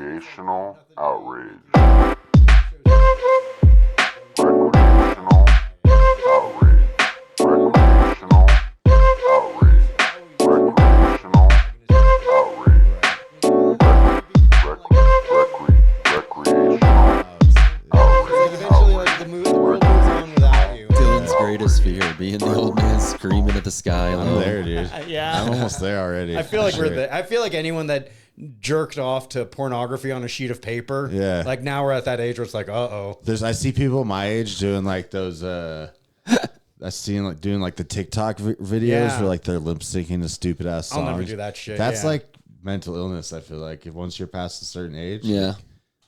Recreational Outrage. Recreational Outrage. Recreational Outrage. Recreational Outrage. Recreational Eventually, like, the world moves on without you. Dylan's greatest fear, being the old man screaming at the sky. I'm there, dude. Yeah. I'm almost there already. I feel like Sure. we're there. I feel like anyone that jerked off to pornography on a sheet of paper. Yeah. Like now we're at that age where it's like, uh-oh. I see people my age doing like those. I seen like doing like the TikTok videos Yeah. where like they're lip syncing to stupid ass songs. I'll never do that shit. That's yeah. like mental illness. I feel like if once you're past a certain age. Yeah.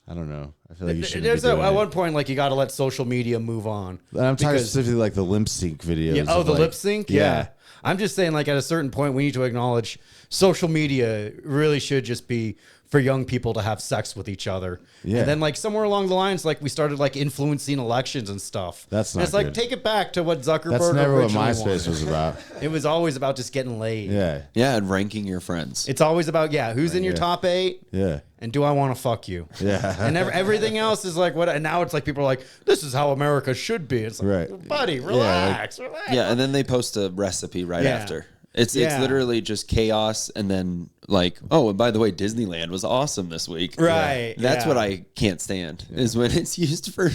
I don't know. I feel like you should. There's at one point like you got to let social media move on. And I'm talking because- specifically like the lip sync videos. Yeah, of, the like- lip sync? Yeah. I'm just saying, like, at a certain point, we need to acknowledge social media really should just be for young people to have sex with each other. Yeah. And then, like, somewhere along the lines, like, we started, like, influencing elections and stuff. That's And not it's like, good. take it back to what Zuckerberg That's never what originally MySpace wanted. was about. It was always about just getting laid. Yeah. Yeah, and ranking your friends. It's always about, who's in your Yeah. top 8? Yeah. And do I want to fuck you? Yeah. And everything else is like, what? And now it's like, people are like, this is how America should be. It's like, Right. buddy, relax, relax. Yeah, and then they post a recipe right Yeah. after. It's Yeah. literally just chaos, and then like, oh, and by the way, Disneyland was awesome this week. Right. That's yeah. what I can't stand is when it's used for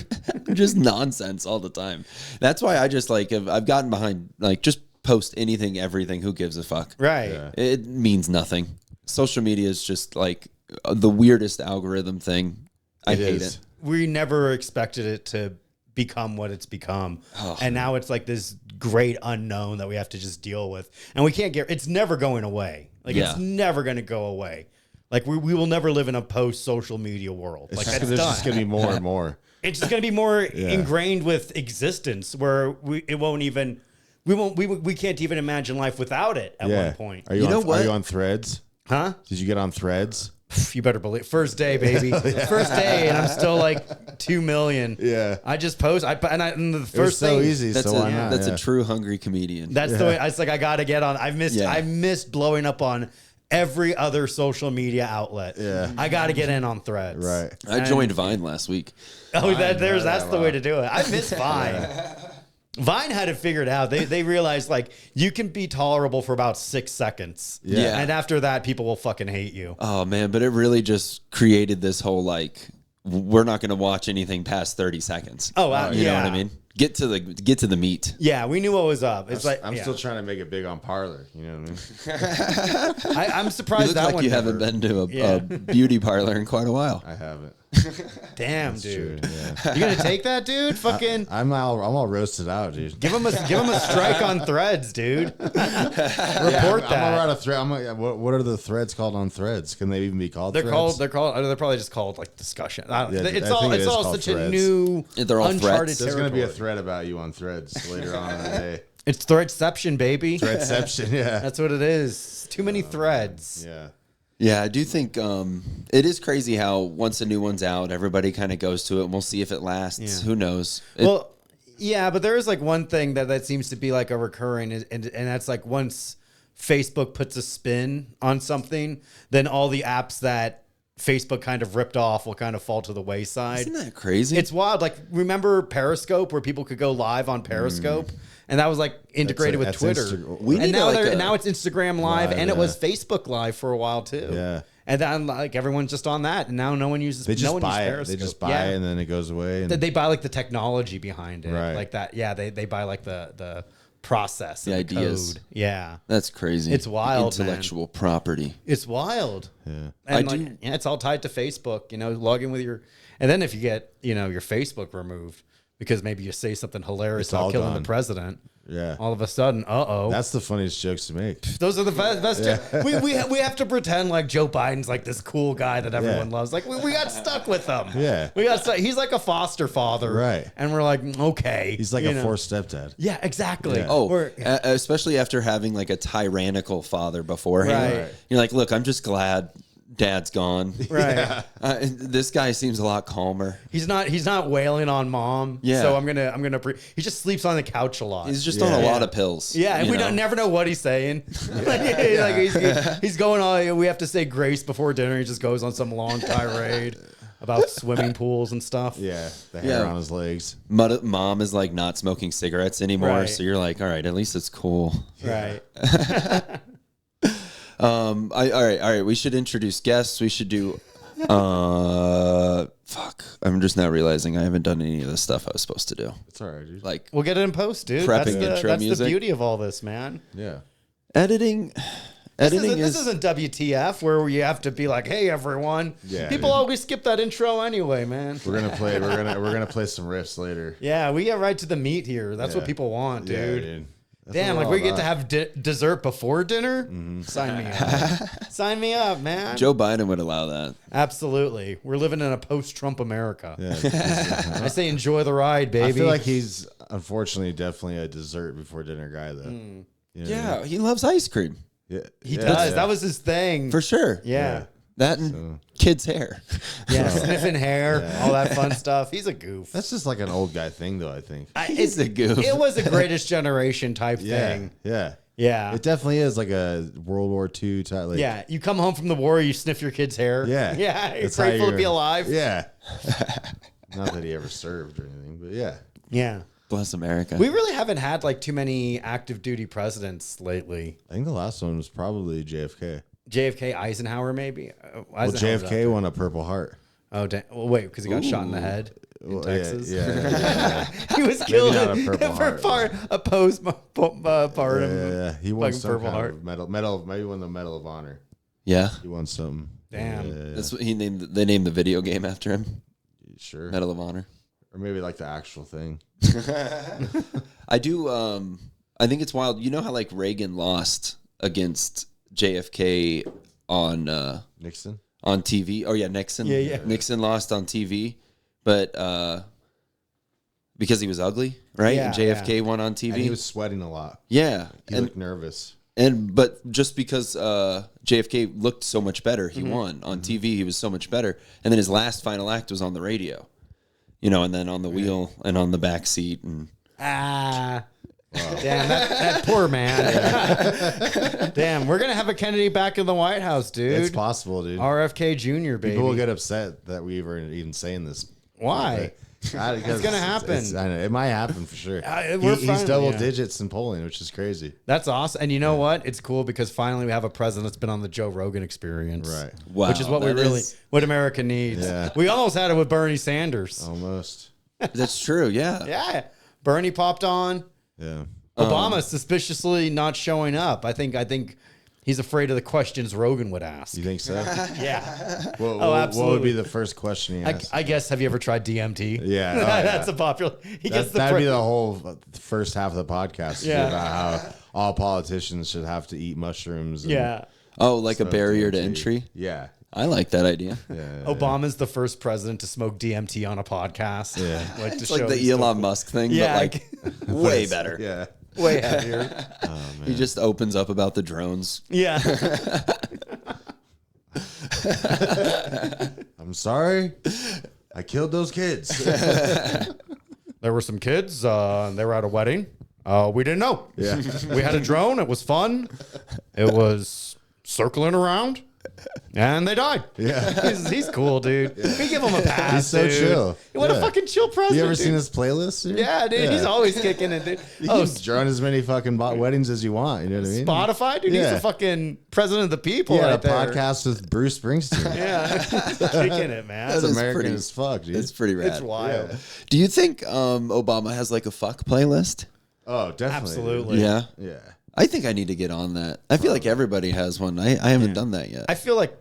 just nonsense all the time. That's why I just like I've gotten behind like just post anything, everything. Who gives a fuck? Right. Yeah. It means nothing. Social media is just like the weirdest algorithm thing. I hate is. it. We never expected it to become what it's become. Oh. And now it's like this great unknown that we have to just deal with. And we can't it's never going away. Like Yeah. it's never going to go away. Like we will never live in a post social media world. It's Like just, that's there's done. just gonna be more and more. It's just going to be more ingrained with existence where we can't even imagine life without it at one point. Are you, You know on, what? Are you on Threads? Huh? Did you get on Threads? You better believe. First day, baby. First day, and I'm still like 2 million. Yeah. I just post. And the It was first so thing, easy. That's so why not? that's Yeah. a true hungry comedian. That's the way. I was like, I gotta get on. I missed blowing up on every other social media outlet. Yeah. I gotta get in on Threads. Right. I joined Vine last week. Oh, that's the way to do it. I miss Vine. Vine had it figured out. They realized like you can be tolerable for about 6 seconds. Yeah. And after that, people will fucking hate you. Oh man, but it really just created this whole like we're not going to watch anything past 30 seconds. Oh, you know what I mean? Get to the meat. Yeah, we knew what was up. It's like I'm still trying to make it big on Parlor. You know what I mean? I'm You surprised look that like one you never- haven't been to Yeah. a beauty parlor in quite a while. I haven't. Damn, It's dude. true, yeah. You gonna take that, dude? Fucking I'm all roasted out, dude. give him a strike on Threads, dude. Report I'm that. around a thread. What are the threads called on Threads? Can they even be called? They're threads? they're probably just called like discussion. I don't know. Yeah, It's I think it it's is all called such a Threads. new, They're all uncharted threats. There's going to be a territory. thread about you on Threads later on in the day. It's Threadception, baby. Threadception, yeah. That's what it is. Too many threads. Yeah. Yeah, I do think it is crazy how once a new one's out, everybody kind of goes to it, and we'll see if it lasts. Yeah. Who knows? Well, yeah, but there is like one thing that seems to be like a recurring, and that's like once Facebook puts a spin on something, then all the apps that Facebook kind of ripped off will kind of fall to the wayside. Isn't that crazy? It's wild. Like, remember Periscope, where people could go live on Periscope, and that was like integrated with That's Twitter. We And need now, like now it's Instagram Live, Live, and it yeah. was Facebook Live for a while too. Yeah. And then like everyone's just on that, and now no one uses. They just no one buy uses it. Periscope. They just buy Yeah. it and then it goes away. And They buy like the technology behind it, Right. like that. Yeah, they buy like the process, The and ideas. code. Yeah, That's crazy. It's wild, man. Intellectual property. it's wild. yeah. And I like, do- yeah, it's all tied to Facebook. You know, log in with your, and then if you get your Facebook removed because maybe you say something hilarious It's all about killing gone. the president, Yeah. all of a sudden, That's the funniest jokes to make. those are the best. We have to pretend like Joe Biden's like this cool guy that everyone loves. Like we got stuck with him. Yeah. we got stuck. He's like a foster father, Right. And we're like, okay, He's like a forced stepdad. Yeah, exactly. Yeah. Oh, We're- especially after having like a tyrannical father beforehand. Right. You're like, look, I'm just glad dad's gone. Right. This guy seems a lot calmer. He's not wailing on mom. Yeah. So I'm gonna. He just sleeps on the couch a lot. He's just on a lot of pills. Yeah, and you we know? don't never know what he's saying. He's going on. We have to say grace before dinner. He just goes on some long tirade about swimming pools and stuff. Yeah, the hair on his legs. Mom is like not smoking cigarettes anymore, Right. so you're like, all right, at least it's cool. Right. All right. We should introduce guests. We should do. Fuck. I'm just now realizing I haven't done any of the stuff I was supposed to do. It's all right, dude. Like We'll get it in post, dude. Prepping That's intro the music. beauty of all this, man. Yeah. editing. This isn't WTF where you have to be like, "Hey, everyone." Yeah, People dude. always skip that intro anyway, man. We're gonna play. We're gonna play some riffs later. Yeah, we get right to the meat here. That's what Yeah. people want, dude. Yeah, dude. That's Damn, what like we're we all get to about. have dessert before dinner. Sign me up. Sign me up, man. Joe Biden would allow that. Absolutely. We're living in a post-Trump America. Yeah, I say enjoy the ride, baby. I feel like he's unfortunately definitely a dessert before dinner guy, though. Mm. You know what I mean? He loves ice cream Yeah, he yeah, does. yeah. That was his thing. for sure. yeah. That and kids' hair. Yeah. Sniffing hair, all that fun stuff. He's a goof. That's just like an old guy thing, though. I think. He's a goof. It was a greatest generation type Yeah, thing. yeah. Yeah. It definitely is like a World War II type. Like, Yeah. You come home from the war, you sniff your kid's hair. yeah, Yeah. You're That's how grateful to be you're- alive. Yeah. Not that he ever served or anything, but yeah. Yeah. Bless America. We really haven't had like too many active duty presidents lately. I think the last one was probably JFK. JFK, Eisenhower, maybe. Well, Eisenhower's up JFK there. won a Purple Heart. Oh, well, wait, because he got shot in the head in Well, Texas. Yeah. He was killed not a Purple Heart. a postpartum. Yeah. He won Fucking some Purple kind Heart. of medal. Maybe won the Medal of Honor. yeah. He won some. Damn. Yeah, That's what he named. They named the video game after him. sure. Medal of Honor. Or maybe like the actual thing. I do. I think it's wild. You know how like Reagan lost against JFK on Nixon. on TV. Oh yeah, Nixon. Yeah. Nixon lost on TV, but because he was ugly, right? Yeah, and JFK won on TV. And he was sweating a lot. yeah, He looked nervous. but just because JFK looked so much better, he won on TV. He was so much better, and then his last final act was on the radio, and then on the wheel and on the back seat, and Damn, that poor man. Damn, we're going to have a Kennedy back in the White House, dude. It's possible, dude. RFK Jr., baby. People will get upset that we were even saying this. Why? It's gonna happen. I know, it might happen for sure. We're He's finally- double yeah. digits in polling, which is crazy. That's awesome. And you know what? It's cool because finally we have a president that's been on the Joe Rogan experience. Right. wow, Which is what what America needs. Yeah. We almost had it with Bernie Sanders. Almost. that's true. Yeah, Yeah. Bernie popped on. Yeah. Obama suspiciously not showing up. I think he's afraid of the questions Rogan would ask. You think so? Yeah. What would absolutely. be the first question he asked? I guess, have you ever tried DMT? Yeah. Oh, yeah. That's a popular. He gets the That'd be the whole first half of the podcast. Yeah. About how all politicians should have to eat mushrooms. And Yeah. Oh, like a smoke barrier to DMT. entry. Yeah. I like that idea. Yeah. Obama's the first president to smoke DMT on a podcast. Yeah. Like to It's show like the he's still Elon cool. Musk thing, Yeah. but like way better. Yeah. Way heavier. He just opens up about the drones. Yeah. I'm sorry. I killed those kids. There were some kids. They were at a wedding. We didn't know. Yeah. We had a drone. It was fun. It was circling around, and they died. Yeah. He's cool, dude. We give him a pass. He's so dude. chill. What a Yeah. fucking chill president. You ever dude. seen his playlist? Dude? Yeah, dude. He's always kicking it, dude. You Oh, can join as many fucking weddings as you want. You know what I mean? Spotify, dude. He's Yeah. the fucking president of the people. He had right a there. podcast with Bruce Springsteen. Yeah, kicking it, man. That's is American pretty- as fuck, dude. It's pretty rad. It's wild. Do you think Obama has like a fuck playlist? Oh, definitely. Absolutely. Yeah. Yeah. I think I need to get on that. I feel like everybody has one. I haven't done that yet. I feel like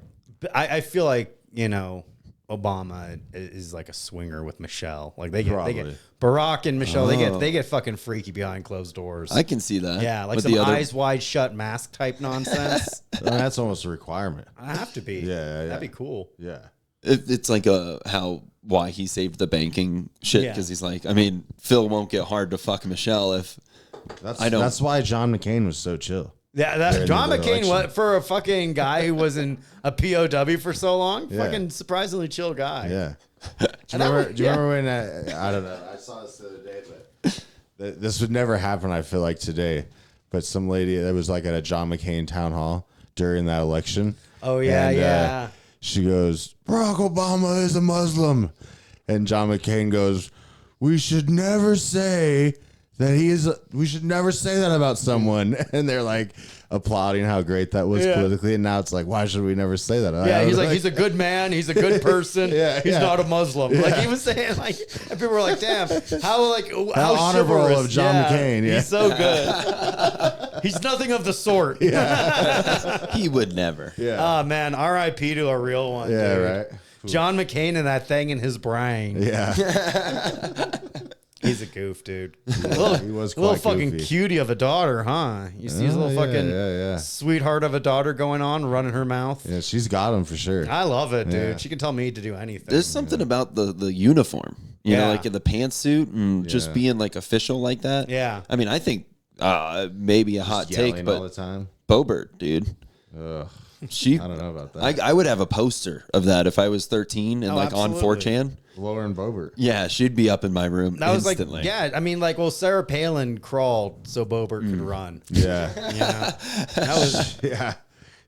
Obama is like a swinger with Michelle. Like they get Probably. Barack and Michelle. They get fucking freaky behind closed doors. I can see that. Yeah, like With some the other- eyes wide shut mask type nonsense. I mean, that's almost a requirement. I have to be. Yeah. That'd be cool. Yeah. It's like why he saved the banking shit Yeah. because he's like, I mean, Phil won't get hard to fuck Michelle if That's I don't- That's why John McCain was so chill. Yeah, during John the McCain, election. what for a fucking guy who was in a POW for so long? Yeah. Fucking surprisingly chill guy. Yeah. And that was- Do you remember when I don't know? I saw this the other day, but this would never happen. I feel like today, but some lady that was like at a John McCain town hall during that election. Oh yeah, and, yeah. She goes, Barack Obama is a Muslim, and John McCain goes, we should never say that he is. We should never say that about someone. And they're like applauding how great that was politically. And now it's like, why should we never say that? Yeah, he's like, he's a good man. He's a good person. Yeah, he's yeah. not a Muslim. Like he was saying, like, and people were like, damn, how honorable chivalrous. of John McCain. Yeah. He's so good. He's nothing of the sort. He would never. Yeah. Oh man, R.I.P. to a real one. Yeah, dude. right. John McCain and that thing in his brain. Yeah. He's a goof, dude. He was Little quite fucking goofy. cutie of a daughter, huh? You see his Oh, little yeah, fucking yeah. sweetheart of a daughter going on, running her mouth. Yeah, she's got him for sure. I love it, dude. Yeah. She can tell me to do anything. There's something about the uniform, you know, Yeah. like in the pantsuit and just Yeah. being like official like that. Yeah. I mean, I think maybe a hot take, Yelling all the but time. Bobert, dude. Ugh, She, I don't know about that. I would have a poster of that if I was 13 and Oh, like on absolutely. 4chan. Lauren Bobert. Yeah, she'd be up in my room That was instantly. like, yeah. I mean, like, well, Sarah Palin crawled so Bobert could run. Yeah. Yeah, that was. Yeah.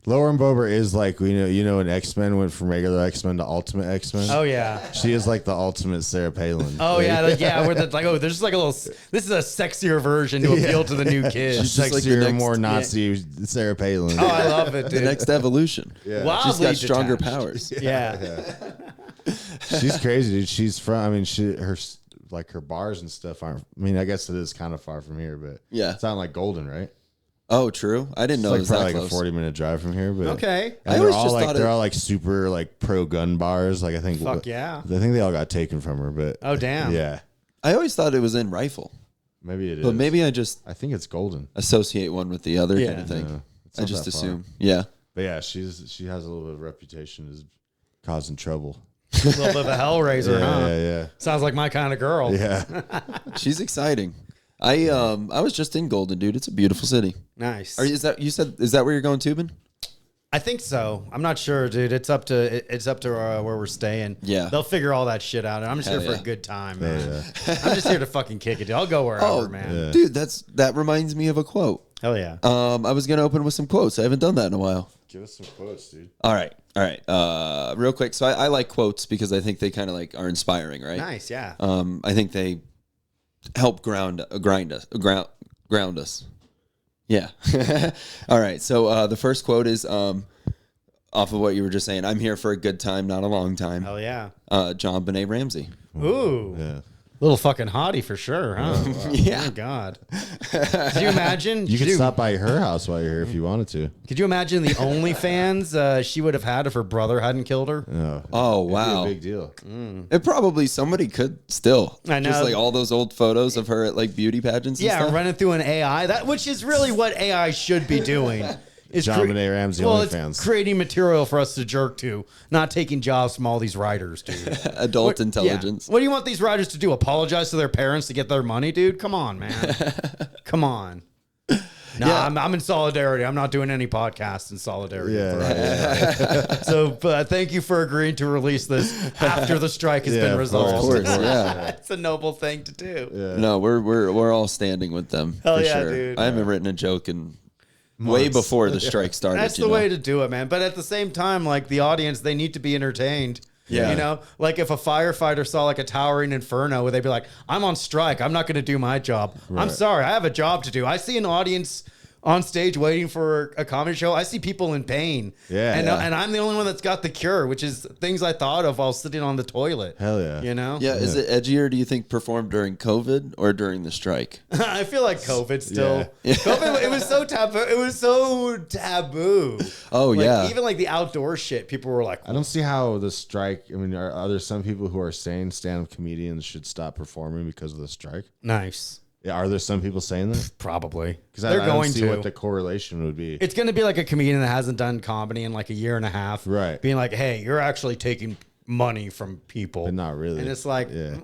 Lauren Bobert is like, you know, when X-Men went from regular X-Men to Ultimate X-Men. Oh yeah. She is like the ultimate Sarah Palin. Oh yeah, like, yeah. Where the, like, oh, there's just like a little. This is a sexier version to appeal to the new kids. She's just like the sexier, next- more Nazi Sarah Palin. Oh, I love it, The dude. next evolution. Yeah. Wildly She's got stronger detached. powers. Yeah. She's her bars and stuff aren't. I mean, I guess it is kind of far from here, but Yeah. it's not like Golden, right? Oh, true. I didn't It's know it like was probably that like close. a 40-minute drive from here, but Okay. I And always they're all just like thought they're it- all like super like pro gun bars. Like I think Fuck yeah. I think they all got taken from her, but Oh damn. yeah, I always thought it was in Rifle, maybe it is. but maybe I just I think it's Golden. associate one with the other Yeah. kind of thing. Yeah, it's I not just that far. assume. Yeah. But yeah, she has a little bit of reputation as causing trouble. A little bit of a hellraiser, huh? Yeah. Sounds like my kind of girl. Yeah. She's exciting. I was just in Golden, dude. It's a beautiful city. Nice. Is that where you're going, Tubin? I think so. I'm not sure, dude. It's up to where we're staying. Yeah. They'll figure all that shit out. And I'm just Hell here for yeah. a good time, man. I'm just here to fucking kick it. Dude. I'll go wherever, Oh, man. dude, that reminds me of a quote. Hell yeah. I was gonna open with some quotes. I haven't done that in a while. Give us some quotes, dude. All right. Real quick. So I like quotes because I think they kind of like are inspiring, right? Nice, yeah. I think they help ground us. Yeah. All right. So the first quote is off of what you were just saying. I'm here for a good time, not a long time. Hell yeah. John Benet Ramsey. Ooh. Yeah. Little fucking hottie for sure, huh? Yeah. Oh my God. Could you imagine? You could Dude, stop by her house while you're here if you wanted to. Could you imagine the OnlyFans she would have had if her brother hadn't killed her? Oh, It'd be wow. a big deal. It probably somebody could still. I know. Just like all those old photos of her at like beauty pageants and Yeah, stuff. running through an AI, which is really what AI should be doing. Is John Benet Ramsey it's OnlyFans. creating material for us to jerk to, not taking jobs from all these writers, dude. Adult intelligence. Yeah. What do you want these writers to do? Apologize to their parents to get their money, dude? Come on, man. Come on. Nah, Yeah. I'm in solidarity. I'm not doing any podcasts in solidarity. Yeah. So thank you for agreeing to release this after the strike has been Of resolved. course, yeah. It's a noble thing to do. No, we're all standing with them. Hell for yeah, sure. dude. I haven't written a joke in way before the strike started. That's you the know? way to do it, man. But at the same time, like the audience, they need to be entertained. Yeah. You know, like if a firefighter saw like a towering inferno, would they be like, I'm on strike. I'm not going to do my job. I'm sorry. I have a job to do. I see an audience on stage waiting for a comedy show. I see people in pain. Yeah, And, yeah. and I'm the only one that's got the cure, which is things I thought of while sitting on the toilet. Hell yeah. You know? Yeah, is it edgier, do you think, performed during COVID or during the strike? I feel like COVID still. Yeah. COVID, it was so taboo. It was so taboo. Oh, Like, yeah. Even like the outdoor shit, people were like, I don't see how the strike. I mean, are there some people who are saying stand-up comedians should stop performing because of the strike? nice. Yeah, are there some people saying that? Probably. Because They're I don't going see to. what the correlation would be. It's going to be like a comedian that hasn't done comedy in like a year and a half. Right. Being like, hey, you're actually taking money from people. But not really. And it's like, Yeah.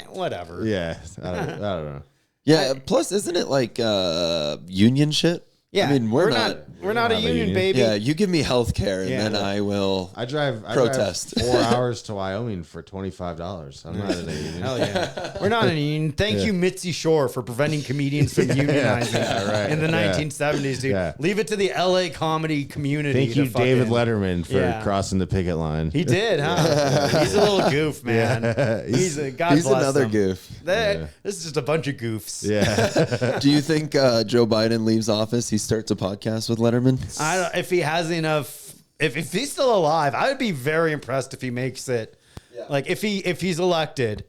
whatever. Yeah, I don't know. Yeah, plus, isn't it like union shit? Yeah, I mean, we're not a union, baby. Yeah, you give me health care, and Yeah. then I will. I drive Protest. 4 hours to Wyoming for $25. I'm not in a union. Hell yeah. We're not in a union. Thank you, Mitzi Shore, for preventing comedians from unionizing right. in the 1970s, dude. Yeah. Leave it to the LA comedy community. Thank you, to fucking- David Letterman, for Yeah. crossing the picket line. He did, huh? He's a little goof, man. He's a God He's bless another him. goof. This is just a bunch of goofs. Yeah. Do you think Joe Biden leaves office? He starts a podcast with Letterman. I don't, if he has enough, if he's still alive, I would be very impressed if he makes it. Like if he's elected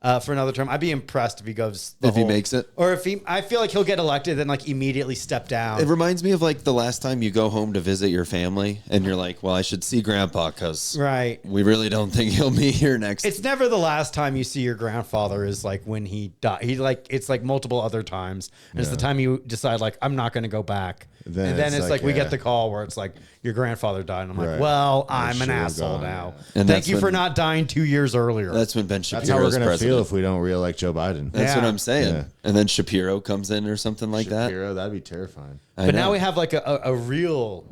for another term, I'd be impressed if he goes. If he makes it, or if he, I feel like he'll get elected, then like immediately step down. it reminds me of like the last time you go home to visit your family, and you're like, "Well, I should see Grandpa because Right. we really don't think he'll be here next." It's never the last time you see your grandfather is like when he died. He like it's like multiple other times. And it's the time you decide like I'm not going to go back. Then and then it's it's like, like we yeah. get the call where it's like your grandfather died. And I'm like, Right. well, I'm an should have asshole gone, now. And Thank that's you for when- not dying 2 years earlier. That's when Ben That's how we're Shapiro's going to president. feel if we don't re-elect Joe Biden. That's what Yeah. I'm saying. Yeah. And then Shapiro comes in or something like Shapiro, that'd be terrifying. that. but now we have like a real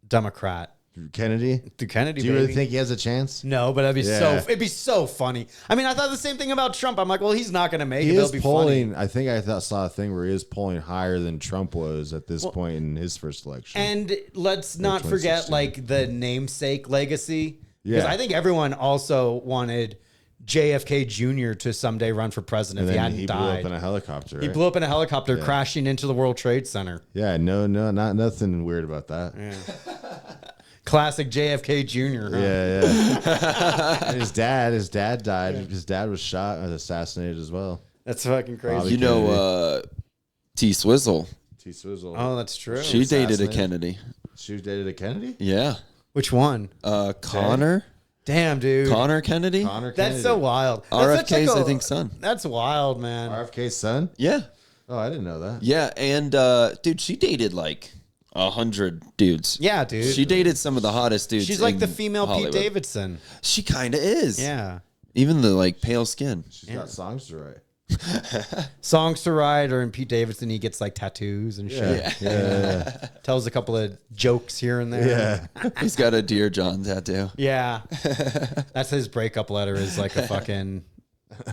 Democrat. Kennedy? Through Kennedy, Do you really baby. think he has a chance? No, but Yeah. it'd be so funny. I mean, I thought the same thing about Trump. I'm like, well, he's not going to make He it. is It'll be polling. funny. I think saw a thing where he is polling higher than Trump was at this point in his first election. And let's not forget 2016. like the namesake legacy. Because Yeah. I think everyone also wanted JFK Jr. to someday run for president And if he then hadn't he blew died. up in a helicopter. He Right? blew up in a helicopter crashing into the World Trade Center. Yeah, no, nothing weird about that. Classic JFK Jr. Huh? Yeah. And his dad died. His dad was shot and assassinated as well. That's fucking crazy. Probably you know T Swizzle. T Swizzle. Oh, that's true. She dated a assassinated. Kennedy. She dated a Kennedy? Yeah. Which one? Connor. Damn, dude. Connor Kennedy. Connor Kennedy. That's so wild. That's RFK's, such I think, son. That's wild, man. RFK's son? Yeah. Oh, I didn't know that. Yeah. And dude, she dated like 100 dudes. Yeah, dude. She dated some of the hottest dudes. She's like in the female Hollywood. Pete Davidson. She kind of is. Yeah. Even the like pale skin. She's got songs to write. Songs to write, or in Pete Davidson, he gets like tattoos and shit. Yeah. Tells a couple of jokes here and there. Yeah. He's got a Dear John tattoo. Yeah. That's his breakup letter, is like a fucking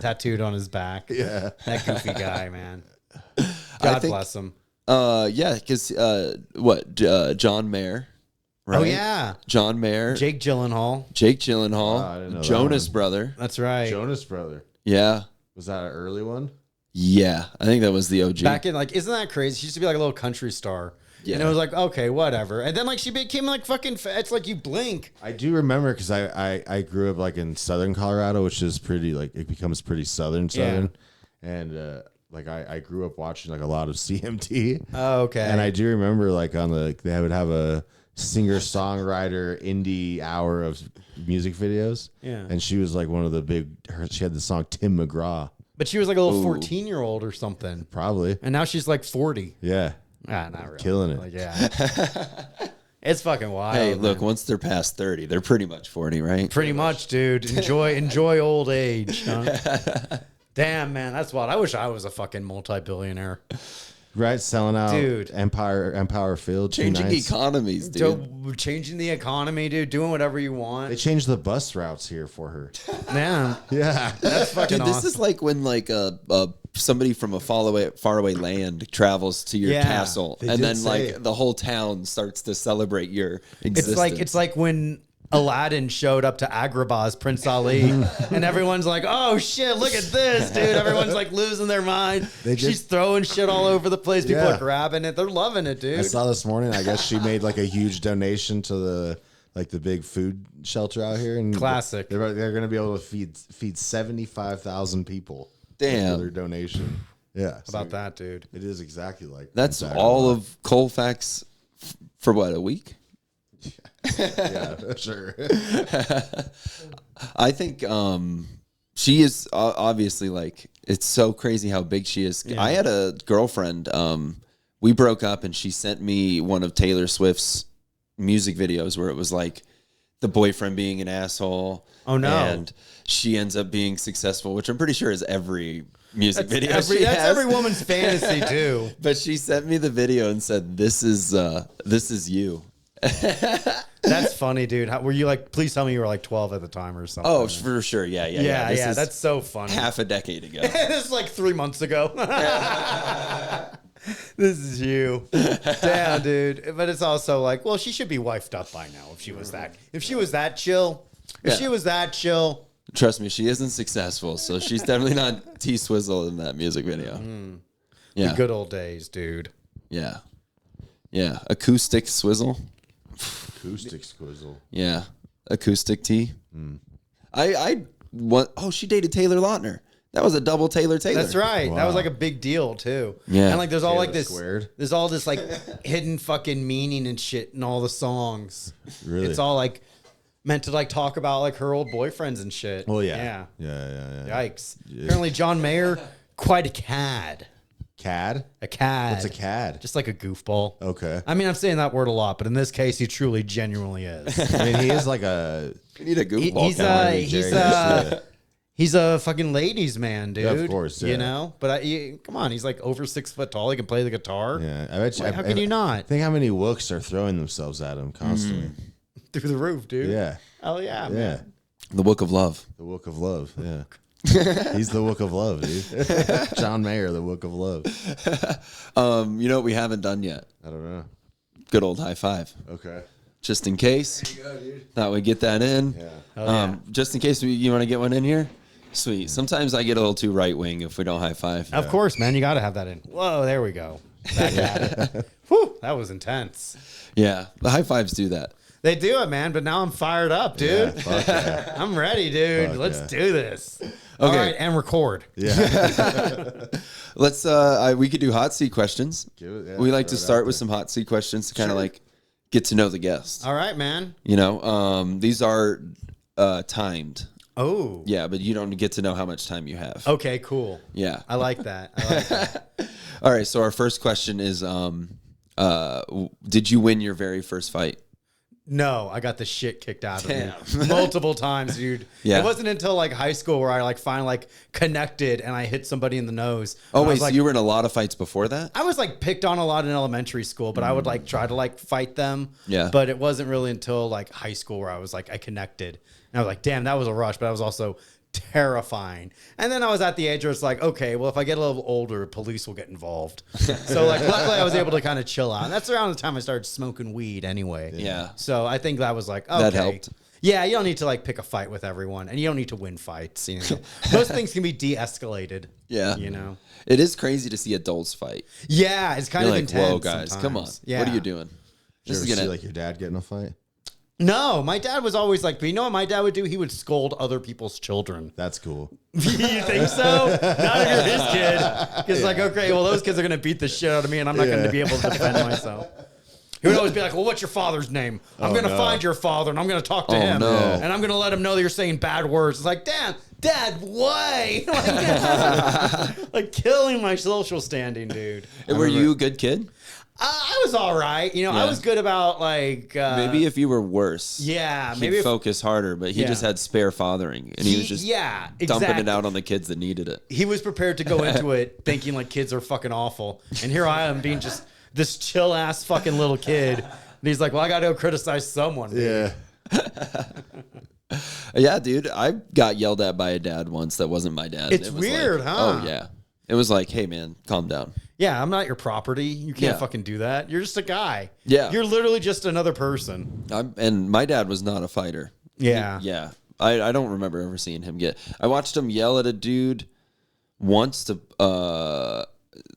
tattooed on his back. Yeah. That goofy guy, man. God think- bless him. Yeah, because John Mayer. Right? Oh, yeah. John Mayer. Jake Gyllenhaal. Jake Gyllenhaal. Wow, I didn't know that Jonas one. Brother. That's right. Jonas Brother. Yeah. Was that an early one? Yeah. I think that was the OG. Back in like, isn't that crazy? She used to be like a little country star. Yeah. And it was like, okay, whatever. And then like she became like fucking, it's like you blink. I do remember because I grew up like in southern Colorado, which is pretty like it becomes pretty southern, and like I grew up watching like a lot of CMT. Oh, okay. And I do remember like they would have a singer songwriter indie hour of music videos. Yeah. And she was like one of the she had the song Tim McGraw, But she was like a little 14-year-old or something. probably. And now she's like 40. Yeah. Ah, not really. Killing it. Like, yeah. It's fucking wild. Hey, look, man. once they're past 30, they're pretty much 40, right? Pretty much, dude. Enjoy old age. Huh? Damn, man, that's wild. I wish I was a fucking multi-billionaire. Right, selling out Dude. Empire Field. 2 Changing nights. economies, dude. Changing the economy, dude. Doing whatever you They want. changed the bus routes here for her. Yeah, Yeah. that's fucking Dude, this awesome. is like when like somebody from a faraway land travels to your Yeah, castle, they and did then say like it. the whole town starts to celebrate your It's existence. like when Aladdin showed up to Agrabah's Prince Ali, and everyone's like, "Oh shit, look at this, dude!" Everyone's like losing their mind. They She's just- throwing shit all over the place. People Yeah. are grabbing it. They're loving it, dude. I saw this morning. I guess she made like a huge donation to the big food shelter out here. And Classic. They're going to be able to feed 75,000 people. Damn. With their donation. Yeah. so About that, dude. It is exactly like That's that. all of Colfax for what, a week? Yeah, sure. I think she is obviously like, it's so crazy how big she is. I had a girlfriend, we broke up and she sent me one of Taylor Swift's music videos where it was like the boyfriend being an asshole. Oh, no. And she ends up being successful, which I'm pretty sure is every music video That's she has. every woman's fantasy too. But she sent me the video and said, "This is you." That's funny, dude. How, were you like? Please tell me you were like 12 at the time or something. Oh, for sure. Yeah. This is That's so funny. half a decade ago. This is like 3 months ago. This is you. Damn, dude. But it's also like, well, she should be wifed up by now if she was that. If she was that chill. Trust me, she isn't successful, so she's definitely not T Swizzle in that music video. Yeah. The good old days, dude. Yeah. Yeah. Acoustic Swizzle. Acoustic Swizzle. Yeah. Acoustic T. She dated Taylor Lautner. That was a double Taylor. That's right. Wow. That was like a big deal too. Yeah. And like there's all like Taylor this squared. there's all this like hidden fucking meaning and shit in all the songs. Really? It's all like meant to like talk about like her old boyfriends and shit. Well, yeah. Yeah. Yikes. Apparently John Mayer, quite a cad. Cad? A cad. What's a cad? Just like a goofball. Okay. I mean, I'm saying that word a lot, but in this case, he truly, genuinely is. I mean, he is like a. You need a goofball. He's a fucking ladies' man, dude. Yeah, of course, yeah. You know, but come on, he's like over 6 foot tall. He can play the guitar. Yeah, I bet you. How can you not? Think how many Wooks are throwing themselves at him constantly. Through the roof, dude. Yeah. Hell yeah, Yeah. man. The Wook of Love. The Wook of Love. Yeah. He's the Wook of Love, dude. John Mayer, the Wook of Love. You know what we haven't done yet? I don't know. Good old high five. Okay. Just in case. There you go, dude. Thought we'd get that in. Yeah. Just in case you want to get one in here. Sweet. Sometimes I get a little too right wing if we don't high five. Of course, man. You got to have that in. Whoa, there we go. Back at it. Whew, that was intense. Yeah. The high fives do that. They do it, man. But now I'm fired up, dude. Yeah, fuck yeah. I'm ready, dude. Fuck Let's yeah. do this. All right, and record. Yeah. Let's we could do hot seat questions. We like to start with some hot seat questions to kind of like get to know the guest. All right, man. You know, these are timed. Oh. Yeah, but you don't get to know how much time you have. Okay, cool. Yeah. I like that. All right, so our first question is did you win your very first fight? No, I got the shit kicked out of me multiple times, dude. Yeah. It wasn't until like high school where I like finally like connected and I hit somebody in the nose. Oh, And I wait, was so like, you were in a lot of fights before that? I was like picked on a lot in elementary school, but I would like try to like fight them. Yeah. But it wasn't really until like high school where I was like, I connected. And I was like, damn, that was a rush, but I was also terrifying. And then I was at the age where it's like, okay, well, if I get a little older, police will get involved. So like, luckily I was able to kind of chill out. And that's around the time I started smoking weed anyway. Yeah. So I think that was like, okay. That helped. Yeah, you don't need to like pick a fight with everyone, and you don't need to win fights. You know, most things can be de-escalated. Yeah. You know. It is crazy to see adults fight. Yeah, it's kind You're of like, intense. whoa, guys, come on. sometimes. Yeah. What are you doing? Did you ever see like your dad get in a fight? No, my dad was always like, but you know what my dad would do? He would scold other people's children. That's cool. You think so? Not if you're his kid. Because like, okay, well, those kids are going to beat the shit out of me, and I'm not going to be able to defend myself. He would always be like, well, what's your father's name? I'm going to find your father, and I'm going to talk to him. no. And I'm going to let him know that you're saying bad words. It's like, Dad, why? Like killing my social standing, dude. Were you a good kid? I was all right. You know, I was good about like... Maybe if you were worse. Yeah, He'd maybe if- focus harder, but he Yeah. just had spare fathering, and he was just dumping it out on the kids that needed it. He was prepared to go into it thinking like kids are fucking awful. And here I am being just this chill ass fucking little kid. And he's like, well, I got to go criticize someone. Dude. Yeah. Yeah, dude, I got yelled at by a dad once that wasn't my dad. It's It was weird, like, huh? Oh, yeah. It was like, hey, man, calm down. Yeah, I'm not your property. You can't Yeah. fucking do that. You're just a guy. Yeah. You're literally just another person. And my dad was not a fighter. Yeah. Yeah. I don't remember ever seeing him get... I watched him yell at a dude once to...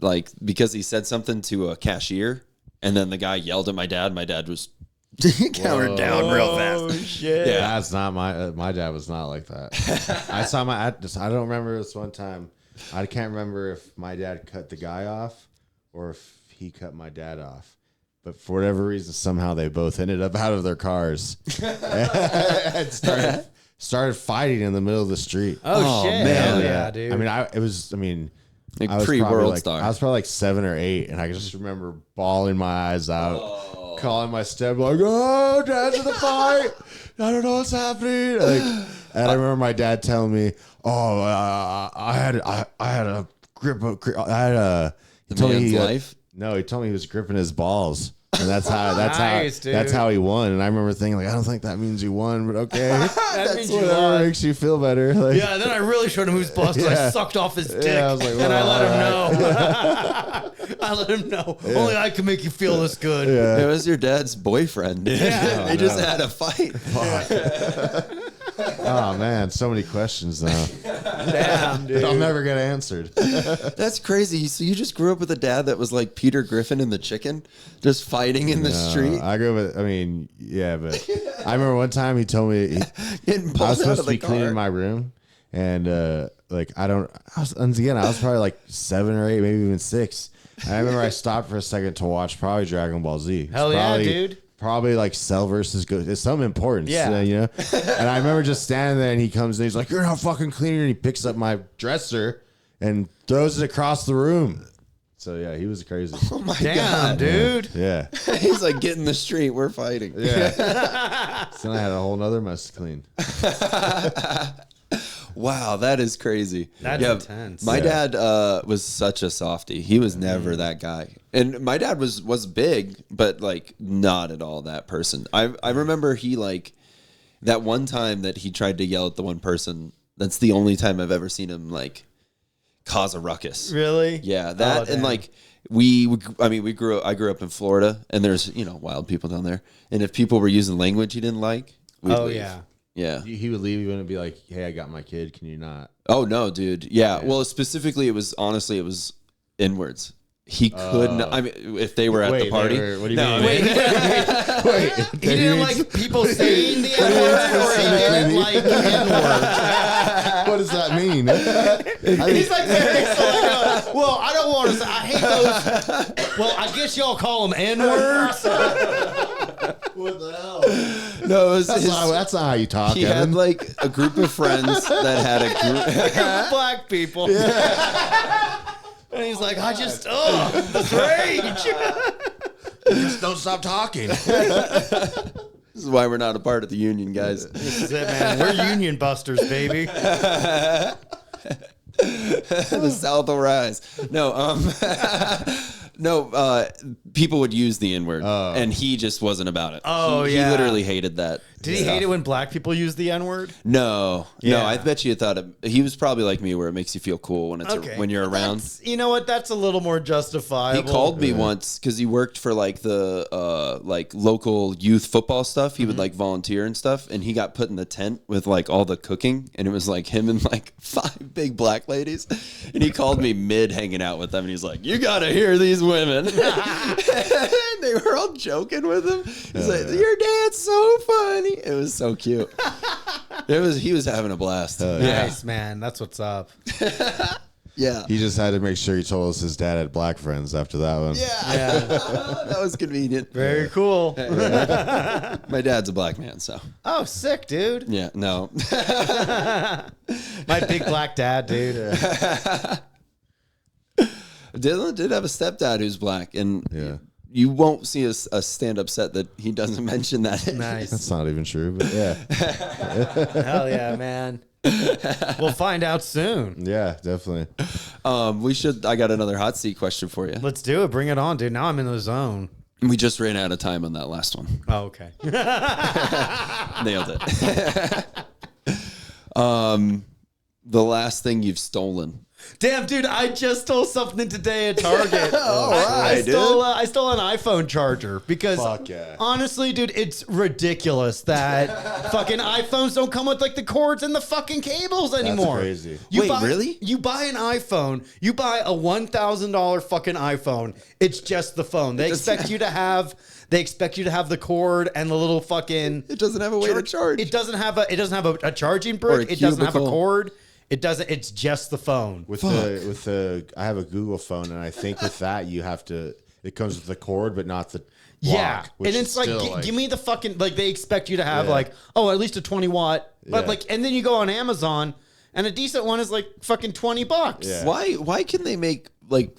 like, because he said something to a cashier, and then the guy yelled at my dad. My dad was countered down real fast. Oh, shit. Yeah. That's not my dad was not like that. I saw I don't remember this one time. I can't remember if my dad cut the guy off or if he cut my dad off. But for whatever reason, somehow they both ended up out of their cars and started fighting in the middle of the street. Oh, shit. man. Hell yeah, dude. I mean, Like I was probably pre-World like, Star. I was probably like 7 or 8, and I just remember bawling my eyes out calling my step like, "Oh, Dad's in the fight. I don't know what's happening." Like, and I remember my dad telling me, "Oh, I had a grip. He told me life. No, he told me he was gripping his balls." And that's how Nice, dude. that's how he won. And I remember thinking like, I don't think that means you won, but okay. That means you Whatever won. makes you feel better. Like, Yeah, and then I really showed him who's boss because I Yeah. sucked off his dick. I was like, and I well, let him know. I let him know. Only I can make you feel this good. It was your dad's boyfriend. Dude. Yeah. They just had a fight. oh man, so many questions now. Damn, dude. I'll never get answered. That's crazy. So you just grew up with a dad that was like Peter Griffin in The Chicken, just fighting in the street. I grew up with, but I remember one time he told me Getting I pulled was out supposed of to be the cleaning car. my room, and I was probably like 7 or 8, maybe even 6. And I remember I stopped for a second to watch probably Dragon Ball Z. It's Hell yeah, probably, dude. Probably like Cell versus Good. It's something important, Yeah. you know. And I remember just standing there, and he comes in, he's like, "You're not fucking cleaning," and he picks up my dresser and throws it across the room. So yeah, he was crazy. Oh my Damn, god, dude. Yeah, He's like, get in the street. We're fighting. yeah. So then I had a whole nother mess to clean. Wow, that is crazy. That's intense. My Yeah. dad was such a softie. He was never that guy. And my dad was big, but like not at all that person. I remember he like that one time that he tried to yell at the one person. That's the only time I've ever seen him like cause a ruckus. Really? Yeah, that Oh, and damn. like I grew up in Florida, and there's wild people down there. And if people were using language he didn't like, we'd Oh, leave. yeah. Yeah. He would leave. He wouldn't be like, "Hey, I got my kid. Can you not?" Oh no, dude. Yeah. Well, specifically, it was inwards. He couldn't. I mean, if they were at the party. What do you No, mean? Wait, Wait, he didn't like people saying the N-word, or he didn't like N-word. what does that mean? He's like, well, I don't want to say, I hate those. Well, I guess y'all call them N-words. What the hell? No, it was That's not how you talk. he Evan. had like a group of friends that had a group. Black people. And he's like, the rage. Just don't stop talking. This is why we're not a part of the union, guys. This is it, man. We're union busters, baby. The South will rise. No, people would use the N-word, and he just wasn't about it. Oh, he yeah. literally hated that. Did he stuff. hate it when black people use the N-word? No, Yeah. I bet you thought he was probably like me, where it makes you feel cool when when you're around. You know what? That's a little more justifiable. He called me once because he worked for like the like local youth football stuff. He would like volunteer and stuff, and he got put in the tent with like all the cooking, and it was like him and like 5 big black ladies. And he called me mid hanging out with them, and he's like, "You got to hear these women." And they were all joking with him. He's like, "Your dad's so funny." It was so cute. He was having a blast. Nice, man. That's what's up. Yeah. He just had to make sure he told us his dad had black friends after that one. Yeah. That was convenient. Very cool. My dad's a black man, so Oh, sick, dude. yeah, no. My big black dad, dude. Dylan did have a stepdad who's black, and Yeah. you won't see a stand-up set that he doesn't mention that. Nice. That's not even true, but yeah. Hell yeah, man. We'll find out soon. Yeah, definitely. I got another hot seat question for you. Let's do it. Bring it on, dude. Now I'm in the zone. We just ran out of time on that last one. Oh, okay. Nailed it. The last thing you've stolen. Damn, dude, I just stole something today at Target. All right, I stole an iPhone charger because Fuck yeah. honestly, dude, it's ridiculous that fucking iPhones don't come with like the cords and the fucking cables anymore. crazy. Wait, really? You buy an iPhone, you buy a $1,000 fucking iPhone. It's just the phone. They expect you to have the cord and the little fucking. It doesn't have a way to charge. It doesn't have a charging brick. It doesn't have a cubicle. cord. It doesn't. It's just the phone. With the I have a Google phone, and I think with that you have to. It comes with the cord, but not the block, Yeah, which and is it's like, still, give me the fucking like. They expect you to have Yeah. like, oh, at least a 20 watt, but Yeah. like, and then you go on Amazon, and a decent one is like fucking $20. Yeah. Why can they make like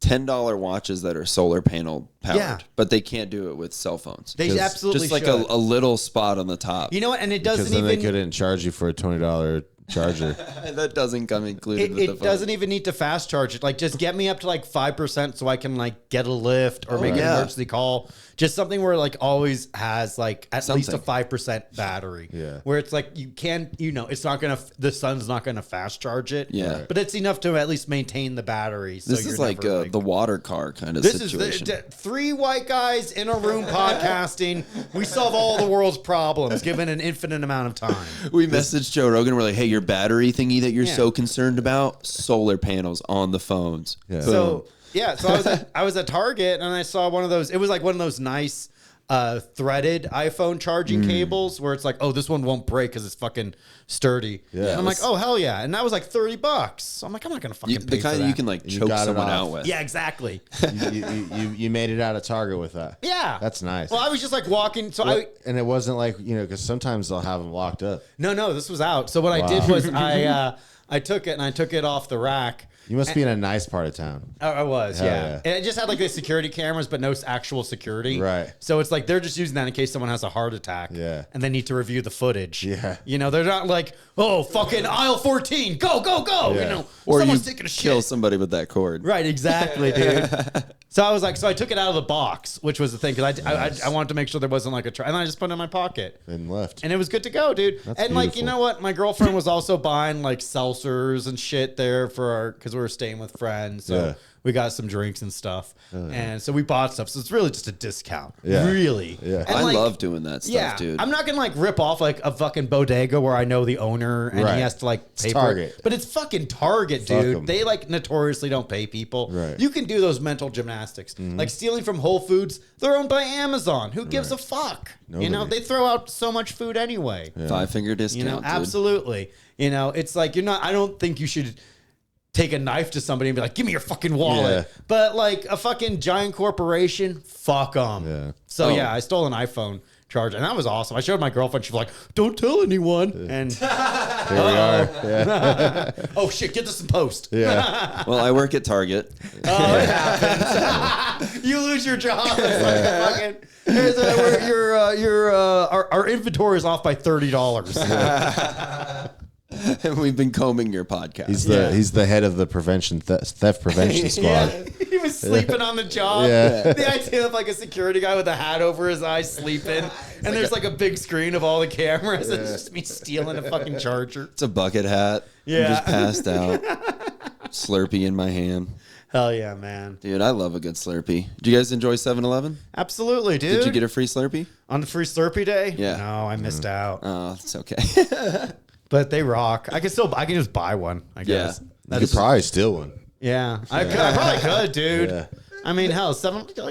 $10 watches that are solar panel powered, Yeah. but they can't do it with cell phones. They absolutely Just like should. a little spot on the top. You know what? And it Because doesn't then they even. couldn't charge you for a $20 charger. That doesn't come included with the It phone. doesn't even need to fast charge it. Like, just get me up to like 5% so I can like get a lift or make an yeah. emergency call. Just something where like always has like at least a Something. 5% battery. Yeah. Where it's like you can, it's not gonna, the sun's not gonna fast charge it. Yeah. Right. But it's enough to at least maintain the battery. So This you're is like, never, the water car kind of This situation. is the 3 white guys in a room podcasting. We solve all the world's problems given an infinite amount of time. We messaged Joe Rogan. We're like, hey, your battery thingy that you're Yeah. so concerned about, solar panels on the phones. Yeah. Boom. So yeah, so I was at Target and I saw one of those. It was like one of those nice threaded iPhone charging cables where it's like, oh, this one won't break because it's fucking sturdy. Yeah. And I'm like, oh hell yeah, and that was like $30. So I'm like, I'm not gonna fucking pay the for kind that. you can like You choke got it someone off. out with. Yeah, exactly. you made it out of Target with that. Yeah, That's nice. Well, I was just like walking, so And it wasn't like, because sometimes they'll have them locked up. no, this was out. So what I did was I took it and I took it off the rack. You must be in a nice part of town. I was, Hell yeah. yeah. And it just had like the security cameras, but no actual security. Right. So it's like they're just using that in case someone has a heart attack. Yeah. And they need to review the footage. Yeah. They're not like, oh, fucking aisle 14, go, go, go. Yeah. Or you someone's taking a kill shit. somebody with that cord. Right, exactly, dude. So I was like, so I took it out of the box, which was the thing, because I wanted to make sure there wasn't like and I just put it in my pocket. And left. And it was good to go, dude. That's and like, beautiful. you know what? My girlfriend was also buying like seltzers and shit there because we were staying with friends. So Yeah. we got some drinks and stuff. And so we bought stuff. So it's really just a discount. Yeah. Really. Yeah. And I like, love doing that stuff, yeah, dude. I'm not gonna like rip off like a fucking bodega where I know the owner and Right. he has to like pay for Target. it. But it's fucking Target, Fuck dude. 'em. They like notoriously don't pay people. Right. You can do those mental gymnastics. Like stealing from Whole Foods, they're owned by Amazon. Who gives a fuck? Nobody. They throw out so much food anyway. 5-finger discount. dude. Absolutely. It's like I don't think you should take a knife to somebody and be like, give me your fucking wallet. Yeah. But like a fucking giant corporation, fuck them. Yeah. So Oh. yeah, I stole an iPhone charger and that was awesome. I showed my girlfriend. She was like, don't tell anyone. And Here we are. Yeah. oh shit, get this in post. Yeah. Well, I work at Target. Oh, it happens. You lose your job. It's like fucking, our inventory is off by $30. And we've been combing your podcast. He's the head of the theft prevention squad. Yeah, he was sleeping on the job. Yeah. The idea of like a security guy with a hat over his eyes sleeping, and there's like a big screen of all the cameras, and it's just me stealing a fucking charger. It's a bucket hat. Yeah. I'm just passed out. Slurpee in my hand. Hell yeah, man! Dude, I love a good Slurpee. Do you guys enjoy 7-Eleven? Absolutely, dude. Did you get a free Slurpee? on the free Slurpee day? Yeah. No, I missed out. Oh, it's okay. But they rock. I can just buy one. I guess. You could probably steal one. Yeah, I probably could, dude. Yeah. I mean, hell,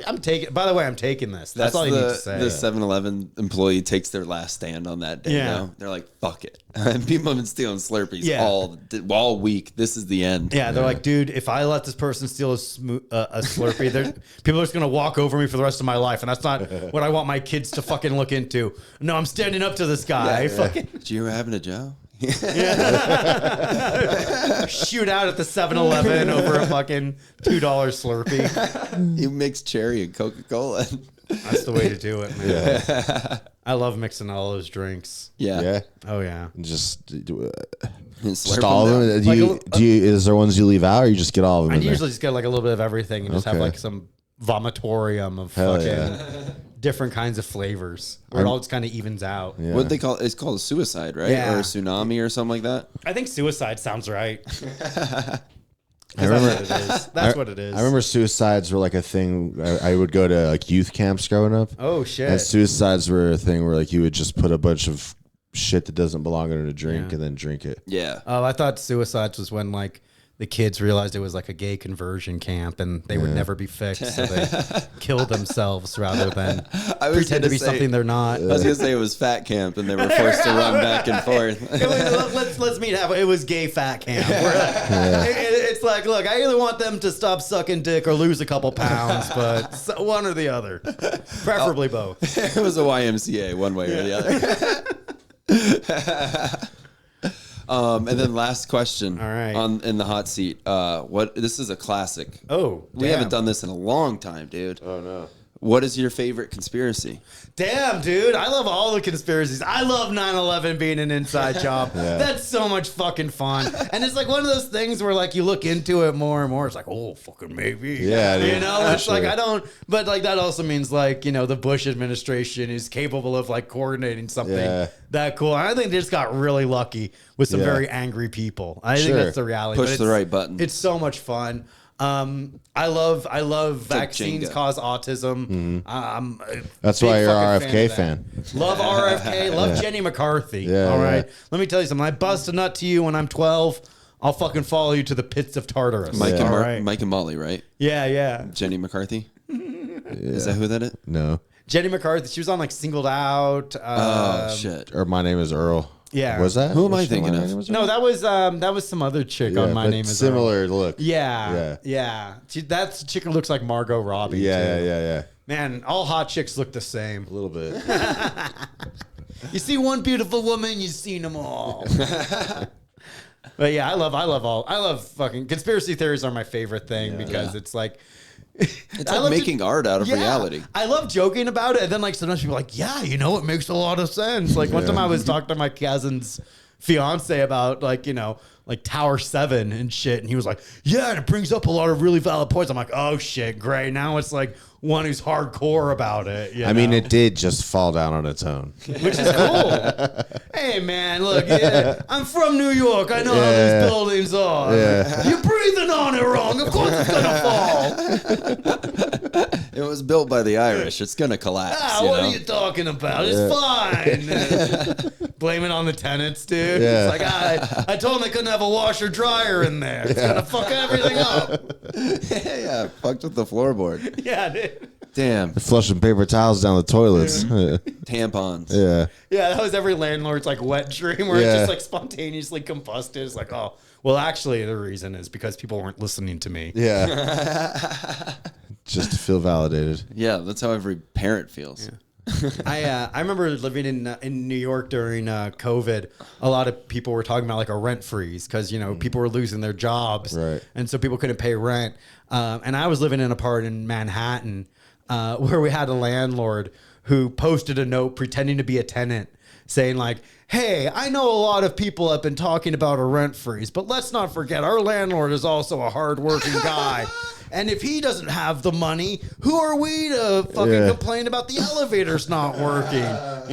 I'm taking. By the way, I'm taking this. That's all you need to say. The 7-Eleven employee takes their last stand on that day. Yeah. You know? They're like, fuck it. And people have been stealing Slurpees Yeah. all week. This is the end. Yeah, they're like, dude, if I let this person steal a Slurpee, people are just gonna walk over me for the rest of my life, and that's not what I want my kids to fucking look into. No, I'm standing up to this guy. Fucking Did you ever happen to Joe? shoot out at the 7-Eleven over a fucking $2 Slurpee. You mix cherry and Coca-Cola. That's the way to do it, man. Yeah. I love mixing all those drinks. Yeah. Oh yeah. Just And slurp just all of down. them. Like Is there ones you leave out, or you just get all of them? I in there? usually just get like a little bit of everything and just have Okay. like some vomitorium of Hell fucking different kinds of flavors. Where it all just kind of evens out. Yeah. What they call it's called a suicide, right? Yeah. Or a tsunami or something like that. I think suicide sounds right. I remember. That's what it is. That's what it is. I remember suicides were like a thing. I would go to like youth camps growing up. Oh shit. And suicides were a thing where like you would just put a bunch of shit that doesn't belong in a drink and then drink it. Yeah. Oh, I thought suicides was when like the kids realized it was like a gay conversion camp and they would never be fixed, so they killed themselves rather than I was pretend to gonna be say- something they're not. I was gonna say it was fat camp and they were forced to run back and forth. Let's meet halfway. It was gay fat camp. It's like, look, I either want them to stop sucking dick or lose a couple pounds, but one or the other, preferably both. It was a YMCA one way or the other. And then last question. All right. In the hot seat. This is a classic. Oh, We haven't done this in a long time, dude. Oh no. What is your favorite conspiracy? Damn, dude. I love all the conspiracies. I love 9/11 being an inside job. That's so much fucking fun. And it's like one of those things where like you look into it more and more. It's like, oh, fucking maybe. Yeah, dude. You know, it's like I don't, but like that also means like, you know, the Bush administration is capable of like coordinating something that cool. And I think they just got really lucky with some very angry people. I think that's the reality. Push the right button. It's so much fun. I love vaccines Jenga. cause autism. That's big why you're a fucking RFK of fan. that. Love RFK. Love Jenny McCarthy. Yeah, all right. yeah. Let me tell you something. I bust a nut to you when I'm 12. I'll fucking follow you to the pits of Tartarus. Mike all right. Mike and Molly, right? Yeah. Jenny McCarthy. Is that who that is? No. Jenny McCarthy. She was on like Singled Out. Oh shit. Or My Name is Earl. Yeah. Was that? Who am I Was she thinking My of? Name is No, Earl? that was some other chick Yeah, on My but Name is similar look. Yeah. That chick looks like Margot Robbie. Yeah. Man, all hot chicks look the same. A little bit. You see one beautiful woman, you've seen them all. But yeah, I love fucking conspiracy theories are my favorite thing because it's like It's like making art out of reality. I love joking about it, and then like sometimes people are like, yeah, you know, it makes a lot of sense. Like one time I was talking to my cousin's fiance about like, you know, like Tower 7 and shit, and he was like, yeah, and it brings up a lot of really valid points. I'm like, oh shit, great. Now it's like one who's hardcore about it. You I mean, know? it did just fall down on its own. Which is cool. Hey man, look, I'm from New York. I know how these buildings are. Yeah. You're breathing on it wrong. Of course it's gonna fall. It was built by the Irish. It's gonna collapse. What are you talking about? It's fine. Blame it on the tenants, dude. Yeah. It's like I told them they couldn't have a washer dryer in there. It's gonna fuck everything up. Yeah, fucked with the floorboard. Yeah, dude. Damn. Flushing paper towels down the toilets. Tampons. Yeah. Yeah, that was every landlord's like wet dream where it Yeah. just like spontaneously combusted. It's like, oh, well, actually, the reason is because people weren't listening to me. Yeah. Just to feel validated. Yeah, that's how every parent feels. I remember living in New York during COVID. A lot of people were talking about like a rent freeze because, you know, people were losing their jobs. Right. And so people couldn't pay rent. And I was living in a part in Manhattan where we had a landlord who posted a note pretending to be a tenant saying like, hey, I know a lot of people have been talking about a rent freeze, but let's not forget our landlord is also a hardworking guy. And if he doesn't have the money, who are we to fucking complain about the elevators not working?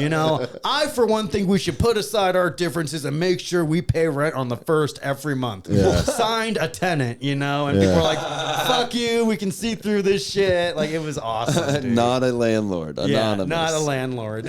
You know, I, for one, think we should put aside our differences and make sure we pay rent on the first every month. Yeah. Signed a tenant, you know, and people are like, fuck you, we can see through this shit. Like, it was awesome, dude. Not a landlord. Anonymous. Not a landlord.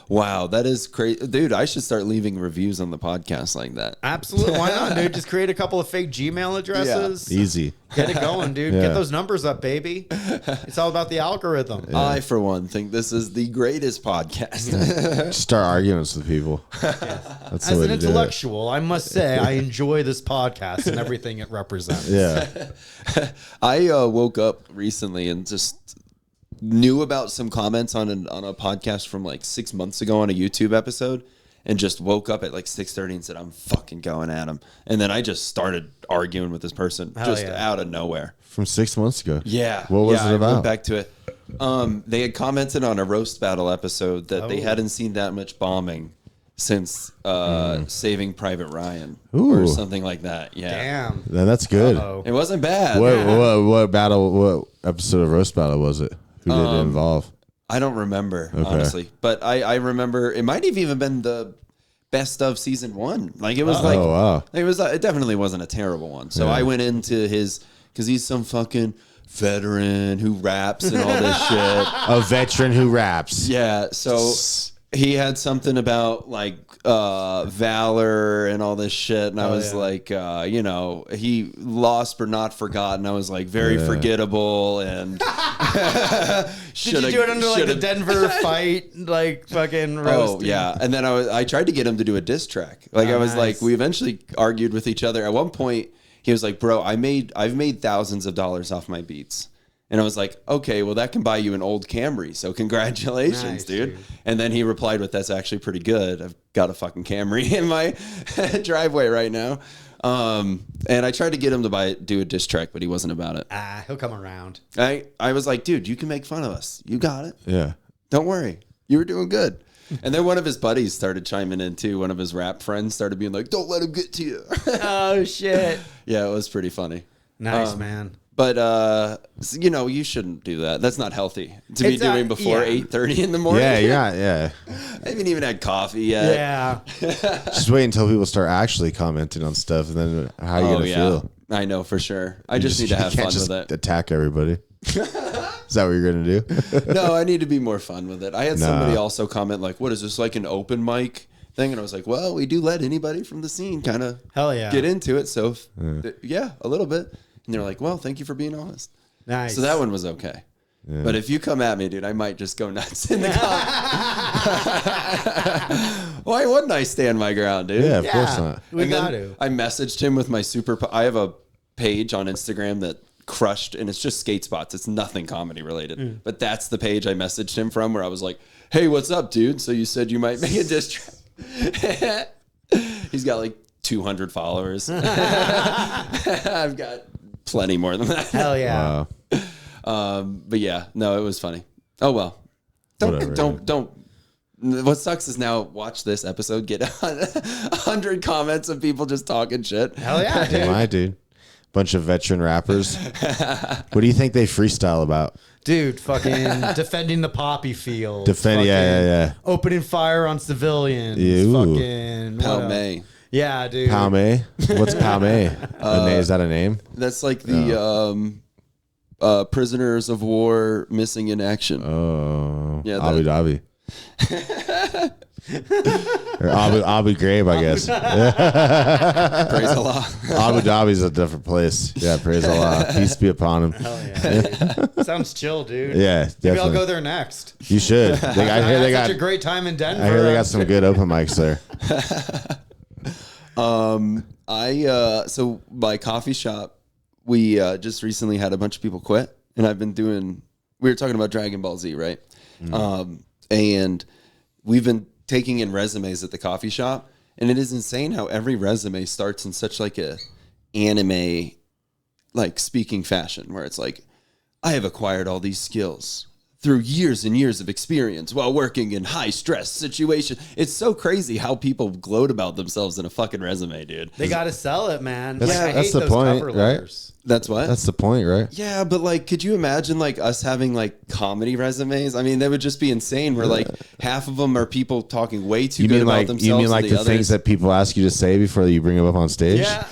Wow, that is crazy. Dude, I should start leaving reviews on the podcast like that. Absolutely. Why not, dude? Just create a couple of fake Gmail addresses. Easy. Get it going, dude. Yeah. Get those numbers up, baby. It's all about the algorithm. I, for one, think this is the greatest podcast. Start arguments with people. That's the As way an to do it. intellectual, I must say I enjoy this podcast and everything it represents. Yeah. I woke up recently and just knew about some comments on a podcast from like 6 months ago on a YouTube episode, and just woke up at like 6:30 and said, I'm fucking going at him. And then I just started arguing with this person out of nowhere. From 6 months ago. Yeah. What was it I about? went back to it. They had commented on a roast battle episode that they hadn't seen that much bombing since Saving Private Ryan or Ooh. something like that. Yeah. Damn. Then that's good. Uh-oh. It wasn't bad. What episode of Roast Battle was it? Who did it involve? I don't remember, honestly. But I remember it might have even been the best of season 1. Like it was like, Oh, wow. it definitely wasn't a terrible one. So I went into his, because he's some fucking veteran who raps and all this shit. A veteran who raps. Yeah. So he had something about like valor and all this shit. And I was like, you know, he lost but not forgotten. I was like, very forgettable. And Did you do it under like the Denver fight, like fucking roast? Oh yeah, and then I tried to get him to do a diss track. Like I was like, we eventually argued with each other. At one point, he was like, "Bro, I've made thousands of dollars off my beats," And I was like, okay, well, that can buy you an old Camry. So congratulations, Nice, dude. And then he replied with, that's actually pretty good. I've got a fucking Camry in my driveway right now. And I tried to get him to do a diss track, but he wasn't about it. He'll come around. I was like, dude, you can make fun of us. You got it. Yeah. Don't worry. You were doing good. And then one of his buddies started chiming in too. One of his rap friends started being like, don't let him get to you. Oh, shit. Yeah, it was pretty funny. Nice, man. But, you shouldn't do that. That's not healthy to be doing before 8:30 in the morning. Yeah. I haven't even had coffee yet. Yeah. Just wait until people start actually commenting on stuff, and then how are you gonna feel? I know for sure. I just need to have you fun can't with just it. Attack everybody. Is that what you're gonna do? No, I need to be more fun with it. I had somebody also comment like, what is this, like an open mic thing? And I was like, well, we do let anybody from the scene kind of get into it. So yeah, a little bit. And they're like, well, thank you for being honest. Nice. So that one was okay. Yeah. But if you come at me, dude, I might just go nuts in the comments. Why wouldn't I stand my ground, dude? Yeah, of course not. We got to. I messaged him with my I have a page on Instagram that crushed, and it's just skate spots. It's nothing comedy related. But that's the page I messaged him from where I was like, hey, what's up, dude? So you said you might make a diss track. He's got like 200 followers. I've got plenty more than that. Hell yeah. Wow. But yeah, no, it was funny. Oh well. Don't. What sucks is now watch this episode get 100 comments of people just talking shit. Hell yeah, dude. My dude. Bunch of veteran rappers. What do you think they freestyle about? Dude, fucking defending the poppy field. Yeah. Opening fire on civilians. Ew. Fucking. Palme. Yeah, dude. Palme? What's Palme? Is that a name? That's like the prisoners of war missing in action. Oh. Yeah, Abu Dhabi. Or Abu Ghraib, I guess. Praise Allah. Abu Dhabi's a different place. Yeah, praise Allah. Peace be upon him. Hell yeah. Sounds chill, dude. Yeah, Maybe definitely. I'll go there next. You should. I hear they got such a great time in Denver. I hear they got some good open mics there. So my coffee shop, we just recently had a bunch of people quit, and we were talking about Dragon Ball Z, right? And we've been taking in resumes at the coffee shop, and it is insane how every resume starts in such like a anime like speaking fashion where it's like, I have acquired all these skills through years and years of experience while working in high stress situations. It's so crazy how people gloat about themselves in a fucking resume, dude. They got to sell it, man. That's the point, right? That's what? That's the point, right? Yeah, but like, could you imagine like us having like comedy resumes? I mean, that would just be insane. Where like half of them are people talking way too good about themselves. You mean like the things that people ask you to say before you bring them up on stage? Yeah.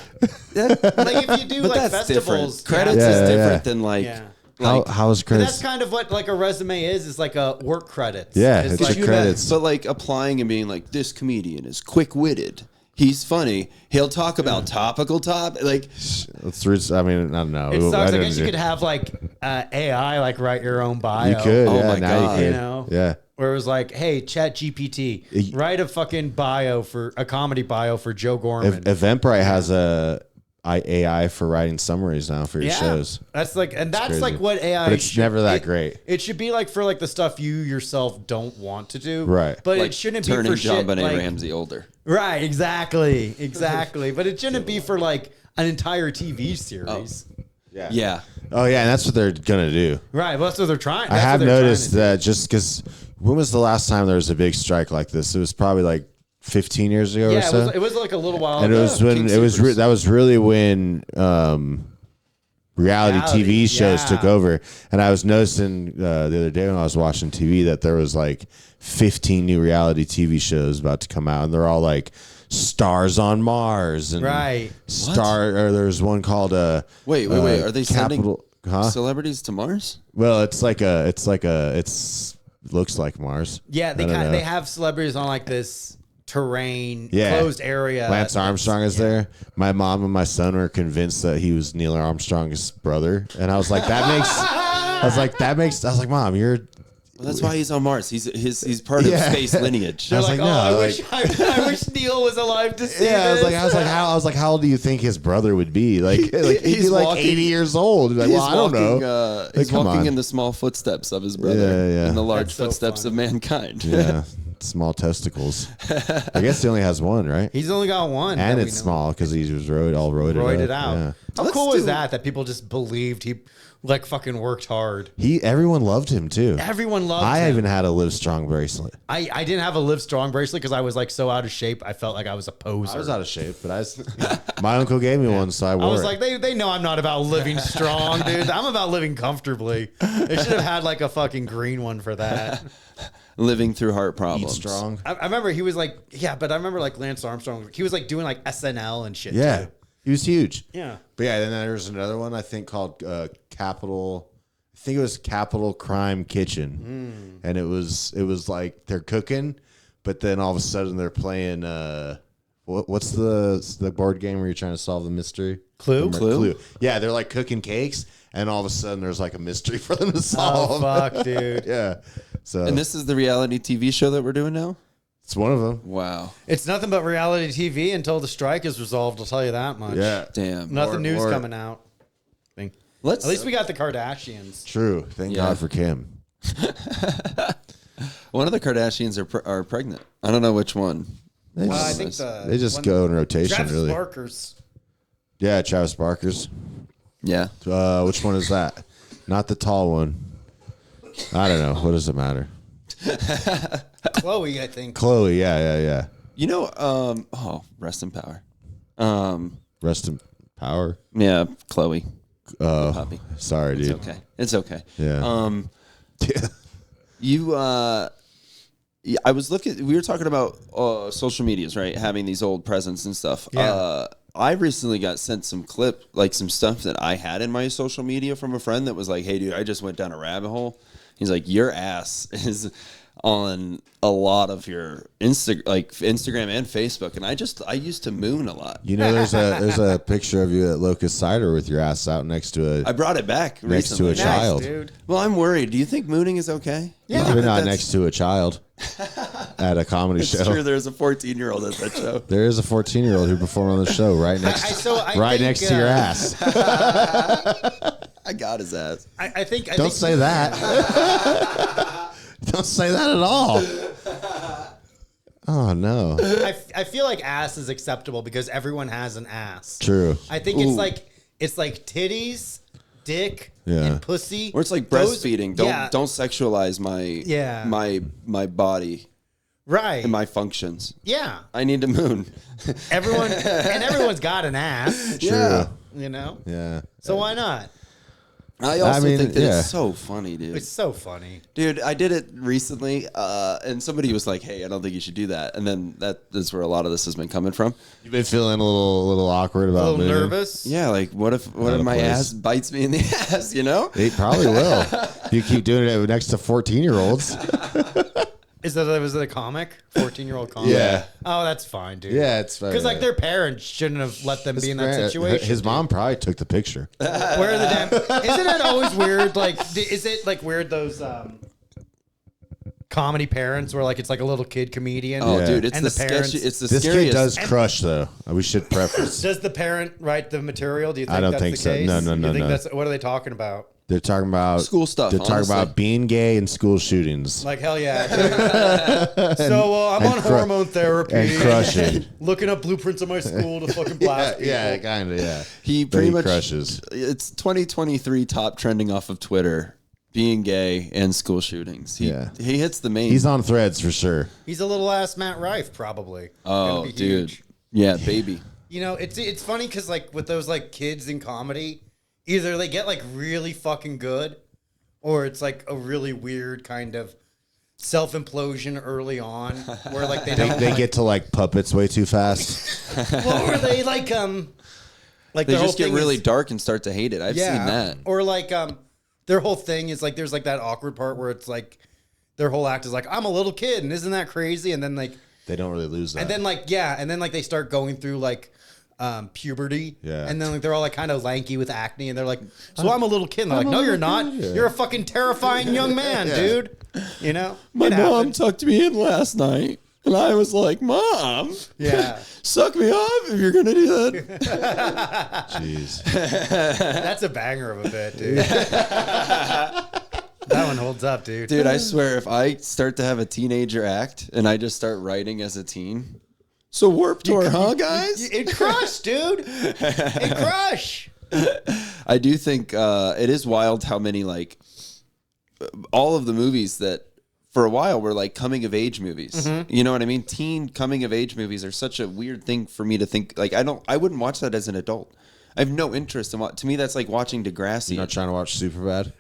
Like if you do like that's festivals, different. Credits is different than like. Yeah. How is But credits? that's kind of what like a resume is like a work credits. Yeah, it's like like credits. But like applying and being like, this comedian is quick-witted. He's funny. He'll talk about topical like. Let's read. I mean, I don't know. It sucks. I guess you could have like AI like write your own bio. You could. Oh Yeah, my now God. you You could. know? Yeah. Where it was like, hey, Chat GPT, write a fucking bio for a comedy bio for Joe Gorman. Eventbrite has a AI for writing summaries now for your shows. That's like, and that's crazy. like what AI. But it's never that great. It should be like for like the stuff you yourself don't want to do, Right. But Like it shouldn't be turning for John shit Benet like, Ramsey older. right, exactly. But it shouldn't be for like an entire TV series. Yeah. Oh yeah, and that's what they're gonna do. Right, well, that's what they're trying. I have noticed that just because when was the last time there was a big strike like this? It was probably like 15 years ago or Yeah, so. it was like a little while And ago. it was when that was really when reality TV shows took over. And I was noticing the other day when I was watching TV that there was like 15 new reality TV shows about to come out, and they're all like Stars on Mars and Right. Or there's one called Wait. Are they sending Huh? celebrities to Mars? Well, it looks like Mars. Yeah, I don't know. they have celebrities on like this terrain, Yeah. closed area. Lance Armstrong is there. My mom and my son were convinced that he was Neil Armstrong's brother, and I was like, I was like, Mom, Well, that's why he's on Mars. He's part of space lineage. They're was like, like, no, oh, like- I wish Neil was alive to see Yeah, this. I was like, how old do you think his brother would be? Like he'd be He's like walking- 80 years old. He's like, well, I don't know. He's come walking on. in the small footsteps of his brother, Yeah. in the large That's so footsteps funny. of mankind. Yeah, small testicles. I guess he only has one, right? He's only got one. And that we it's know. small because he was roided Roided up. out. Yeah. How Let's cool is do- that? That people just believed he like fucking worked hard. Everyone loved him too. Everyone loved I him. even had a Live Strong bracelet. I didn't have a Live Strong bracelet because I was like so out of shape. I felt like I was a poser. I was out of shape, but my uncle gave me one, so I wore I was it. like, they know I'm not about living strong, dude. I'm about living comfortably. They should have had like a fucking green one for that. Living through heart Eat problems. strong. I remember he was like, yeah, but I remember like Lance Armstrong. He was like doing like SNL and shit. Yeah, too. he was huge. Yeah. But yeah, then there's another one I think called Capital. I think it was Capital Crime Kitchen, and it was like they're cooking, but then all of a sudden they're playing. What's the board game where you're trying to solve the mystery? Clue? Clue? Yeah, they're like cooking cakes, and all of a sudden there's like a mystery for them to Oh solve. fuck, dude. Yeah, so And this is the reality TV show that we're doing now? it's one of them. Wow. It's nothing but reality TV until the strike is resolved. I'll tell you that much. Yeah, Damn. Nothing Or- news or- coming out. Let's At least we got the Kardashians. true. Thank Yeah. God for Kim. one of the Kardashians are pregnant. I don't know which one. They Well, I just, think the they just one- go in rotation, Travis really. Barker's. Yeah, Travis Barker's. Yeah. Which one is that? Not the tall one. I don't know. What does it matter? Chloe, I think. Chloe. Yeah. You know, rest in power. Rest in power. Yeah, Chloe. Oh, Puppy. sorry, It's dude. okay. It's okay. Yeah. Yeah. You yeah, I was looking. We were talking about social medias, right? Having these old presents and stuff. Yeah. I recently got sent some some stuff that I had in my social media from a friend that was like, "Hey, dude, I just went down a rabbit hole." He's like, "Your ass is on a lot of your Instagram and Facebook," and I used to moon a lot. You know, there's a picture of you at Locust Cider with your ass out next to I brought it back Next to recently. a child. dude. Well, I'm worried. Do you think mooning is okay? Yeah. Maybe not That's- next to a child at a comedy It's show. true. There's a 14-year-old at that show. There is a 14-year-old who performed on the show right next think, next to your ass. I got his ass. I think. Don't say that. Don't say that at all. Oh no. I feel like ass is acceptable because everyone has an ass. True. I think it's like titties, dick, Yeah. and pussy. Or it's like Those- breastfeeding. yeah, Don't sexualize my body right. and my functions. Yeah, I need to moon. everyone's got an ass. Yeah. You know, Yeah. so why not? I also mean, think that yeah. it's so funny, dude. It's so funny. Dude, I did it recently, and somebody was like, "Hey, I don't think you should do that." And then that's where a lot of this has been coming from. You've been feeling a little awkward A about little mooning? nervous. Yeah, like what if Out of my place. ass bites me in the ass? You know? They probably will. If you keep doing it next to 14-year-olds. Was it a comic? 14-year-old comic. Yeah. Oh, that's fine, dude. Yeah, it's fine. Because like their parents shouldn't have let them be in that situation. His mom probably took the picture. Where are the damn? Isn't it always weird? Like, is it like weird those comedy parents where like it's like a little kid comedian? Oh, Yeah. dude, it's And the, the parents- sketchy. It's the This scariest. kid does crush, though. We should preface. Does the parent write the material? Do you think I don't that's think the so. case? No, no, You no, think no. That's, what are they talking about? They're talking about School stuff, They're talking honestly. about being gay and school shootings Like hell yeah. dude. So I'm on hormone therapy. and crushing. Looking up blueprints of my school to fucking blast people. Yeah, kind of. Yeah, He But pretty much crushes. It's 2023 top trending off of Twitter. Being gay and school shootings. He hits the main. He's on Threads for sure. He's a little ass Matt Rife, probably. Oh, Gonna be dude. huge. Yeah, baby. You know, it's funny because like with those like kids in comedy, either they get like really fucking good, or it's like a really weird kind of self implosion early on, where like they don't. They get to like puppets way too fast. Well, or they like They their whole just get thing really is- dark and start to hate it. I've seen that. Or like their whole thing is like there's like that awkward part where it's like their whole act is like I'm a little kid and isn't that crazy, and then like They don't really lose that. and then like yeah, and then like they start going through like puberty. Yeah. And then like they're all like kind of lanky with acne, and they're like, "So I'm a little kid." And they're like, "No, you're not. You're a fucking terrifying young man, dude." You know, My It mom happens. tucked me in last night, and I was like, "Mom, Yeah, suck me off if you're gonna do that." Jeez. that's a banger of a bit, dude. That one holds up, dude. Dude, I swear, if I start to have a teenager act and I just start writing as a teen, so Warped Tour, huh, guys? It crushed, dude. It crushed. I do think it is wild how many, like, all of the movies that for a while were like coming of age movies. You know what I mean? Teen coming of age movies are such a weird thing for me to think. Like, I wouldn't watch that as an adult. I have no interest in to me, that's like watching Degrassi. You're not trying to watch Superbad?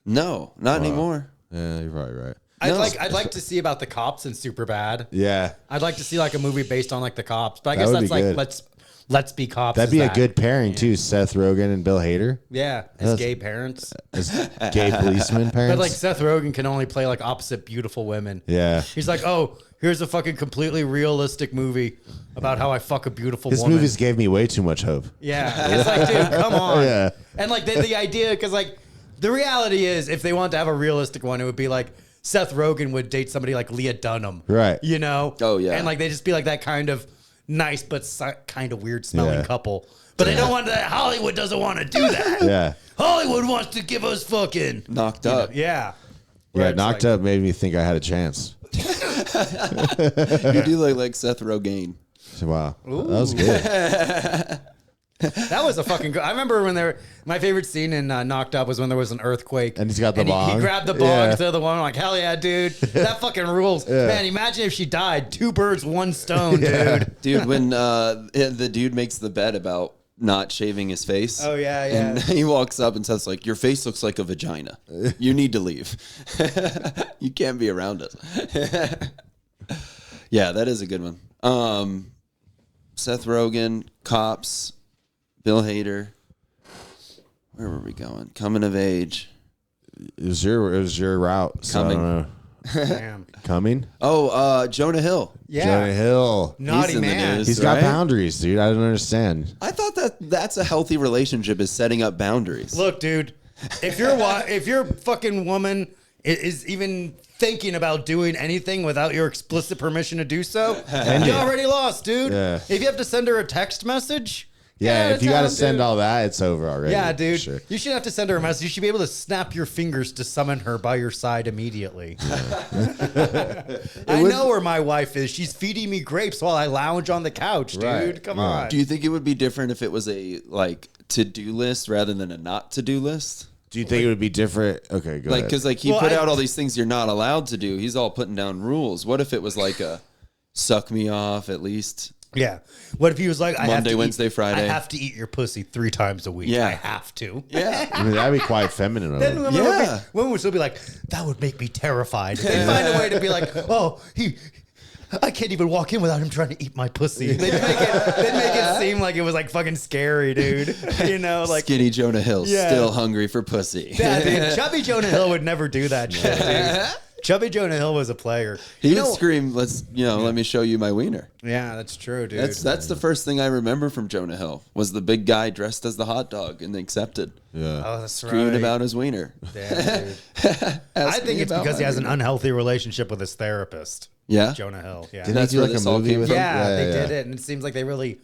No, not anymore. Yeah, you're probably right. I'd like to see about the cops in Superbad. Yeah. I'd like to see like a movie based on like the cops. But I That guess would that's be like good. let's be cops. That'd is be a that. good pairing, too. Seth Rogen and Bill Hader. Yeah, as That's- gay parents. As gay policeman parents. But like Seth Rogen can only play like opposite beautiful women. yeah. He's like, oh, here's a fucking completely realistic movie about how I fuck a beautiful His woman. movies gave me way too much hope. Yeah, it's like, dude, come on. Yeah. And like the idea, because like the reality is, if they want to have a realistic one, it would be like Seth Rogen would date somebody like Leah Dunham, Right. You know? Oh, yeah. And like they just be like that kind of nice but kind of weird smelling Yeah. couple. But they don't want that. Hollywood doesn't want to do that. Yeah. Hollywood wants to give us fucking Knocked up. yeah. Yeah, Where it's Knocked like- Up made me think I had a chance. You do look like Seth Rogen. Wow. That was good. That was a fucking good. I remember when my favorite scene in Knocked Up was when there was an earthquake. And he's got the He bong. grabbed the bong Yeah. instead of the one. I'm like, hell yeah, dude. That fucking rules. Man, imagine if she died. 2 birds, 1 stone, dude. Dude, when the dude makes the bet about not shaving his face. Oh, yeah, And he walks up and says, like, your face looks like a vagina. You need to leave. You can't be around us. Yeah, that is a good one. Seth Rogen, Cops, Bill Hader. Where were we going? Coming of age. It was your route. So Coming. I don't know. Damn. Coming? Oh, Jonah Hill. Yeah. Jonah Hill. Naughty He's in the man. news. He's got right? boundaries, dude. I don't understand. I thought that's a healthy relationship, is setting up boundaries. Look, dude, if your fucking woman is even thinking about doing anything without your explicit permission to do so, you already lost, dude. Yeah. If you have to send her a text message, Yeah, if you tell got to him, send dude. all that, it's over already. Yeah, dude. Sure. You should have to send her a message. You should be able to snap your fingers to summon her by your side immediately. I know where my wife is. She's feeding me grapes while I lounge on the couch, dude. Right. Come Yeah. on. Do you think it would be different if it was a like to-do list rather than a not to-do list? Do you think it would be different? Okay, go Like, ahead. because like he Well, put I- out all these things you're not allowed to do. He's all putting down rules. What if it was like a suck me off at least? Yeah. What if he was like, I have Monday, to Wednesday, eat, Friday. I have to eat your pussy 3 times a week. Yeah. I have to. Yeah. I mean, that'd be quite feminine of Then him. women would still be like, that would make me terrified. They'd find a way to be like, oh, I can't even walk in without him trying to eat my pussy. They'd make it seem like it was like fucking scary, dude. You know, like Skinny Jonah Hill, Yeah. still hungry for pussy. yeah, dude, chubby Jonah Hill would never do that shit, dude. Chubby Jonah Hill was a player. He You would know- scream, let me show you my wiener. Yeah, that's true, dude. That's the first thing I remember from Jonah Hill was the big guy dressed as the hot dog and accepted. Yeah. oh, that's Screaming right. about his wiener. Damn, dude. I Asking think it's about because my he has an wiener. unhealthy relationship with his therapist. Yeah? Jonah Hill. Yeah. Didn't That's he do where like a this all movie came with from? him? Yeah, they yeah. did it, and it seems like they really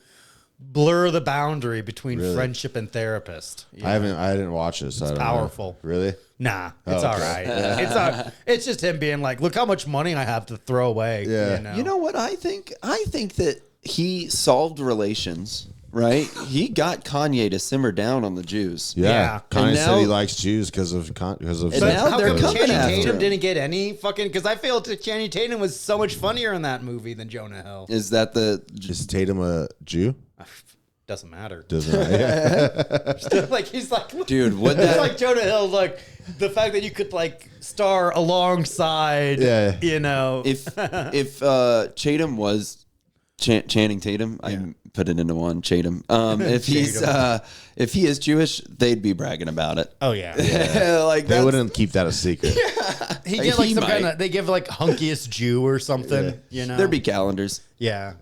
blur the boundary between Really? friendship and therapist. You I know? didn't watch it, so I don't know. powerful. Really? Nah, it's all right. It's just him being like, look how much money I have to throw away. Yeah. You know what I think? I think that he solved relations, right? He got Kanye to simmer down on the Jews. Yeah. Yeah. Kanye And said now- he likes Jews because of And But now how they're come coming Channing after Tatum him. didn't get any fucking? Because I feel that Channing Tatum was so much funnier in that movie than Jonah Hill. Is that the Is Tatum a Jew? Doesn't matter. Doesn't yeah. Like he's like, dude? Would it's that like Jonah Hill. Like the fact that you could like star alongside. Yeah. You know. if Chatham was Channing Tatum? I put it into one Chatham. If he is Jewish, they'd be bragging about it. oh yeah. Like They that's- wouldn't keep that a secret. He get like He some might. kind of. They give like hunkiest Jew or something. You know. There'd be calendars. Yeah.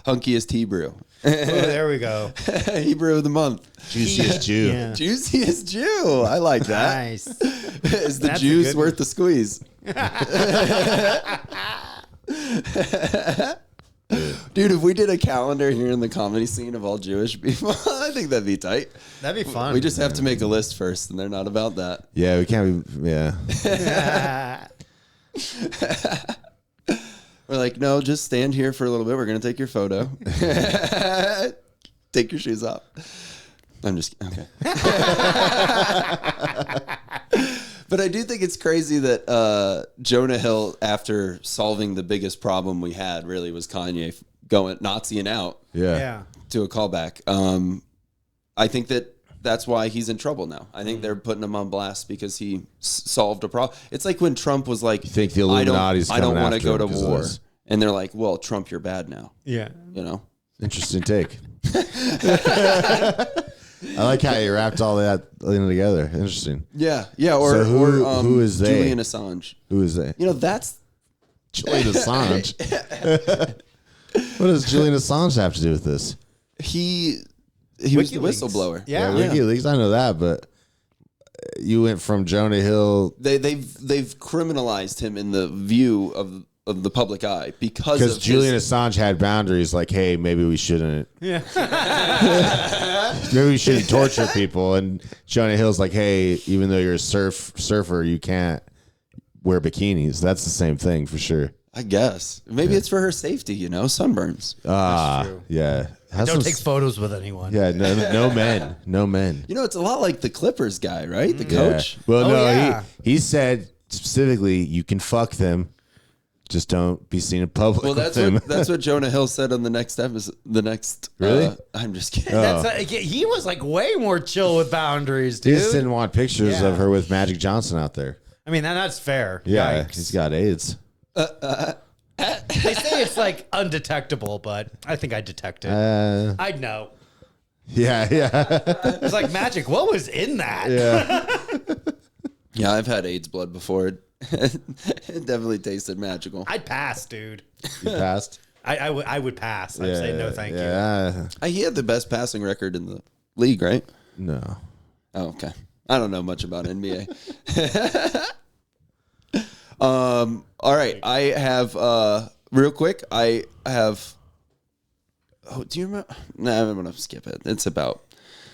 hunkiest Hebrew. Oh, there we go. Hebrew of the month. Juiciest Jew. Yeah. Juiciest Jew. I like that. Nice. Is the That's a juice good worth the squeeze? Dude, if we did a calendar here in the comedy scene of all Jewish people, I think that'd be tight. That'd be fun. We just have to make a list first, and they're not about that. Yeah, we can't be. Yeah. We're like, no, just stand here for a little bit. We're going to take your photo. Take your shoes off. I'm just, okay. But I do think it's crazy that Jonah Hill, after solving the biggest problem we had, really was Kanye going Naziing out Yeah. Yeah. to a callback. I think that's why he's in trouble now. I think they're putting him on blast because he solved a problem. It's like when Trump was like, You think the Illuminati's I don't coming want to after go him to 'cause of war. this? And they're like, well, Trump, you're bad now. Yeah. You know? Interesting take. I like how you wrapped all that in together. Interesting. Yeah. Yeah. Or, So who- or who is they? Julian Assange. Who is that? You know, that's Julian Assange. What does Julian Assange have to do with this? he was the WikiLeaks. whistleblower. Yeah. WikiLeaks. I know that, but you went from Jonah Hill They've criminalized him in the view of the public eye because because of Julian his, Assange had boundaries. Like, hey, maybe we shouldn't. Yeah. Maybe we shouldn't torture people. And Jonah Hill's like, hey, even though you're a surfer, you can't wear bikinis. That's the same thing for sure. I guess maybe it's for her safety. You know, sunburns. Ah, yeah. Has Don't some take photos with anyone. Yeah, no men. No men. You know, it's a lot like the Clippers guy, right? The Yeah. coach. Well, Oh, no, yeah. he said specifically you can fuck them, just don't be seen in public. Well, with them. that's what Jonah Hill said on the next episode. The next, Really? I'm just kidding. He was like way more chill with boundaries, He dude. just didn't want pictures Yeah. of her with Magic Johnson out there. I mean, that's fair. Yeah, Yikes. he's got AIDS. They say it's like undetectable, but I think I'd detect it. I'd know. Yeah. It's like magic. What was in that? Yeah. Yeah, I've had AIDS blood before. It definitely tasted magical. I'd pass, dude. He passed. I would pass. I'd say no, thank you. He had the best passing record in the league, right? No. Oh, okay. I don't know much about NBA. All right. I have real quick. I have. Oh, do you remember? No, I'm gonna skip it. It's about.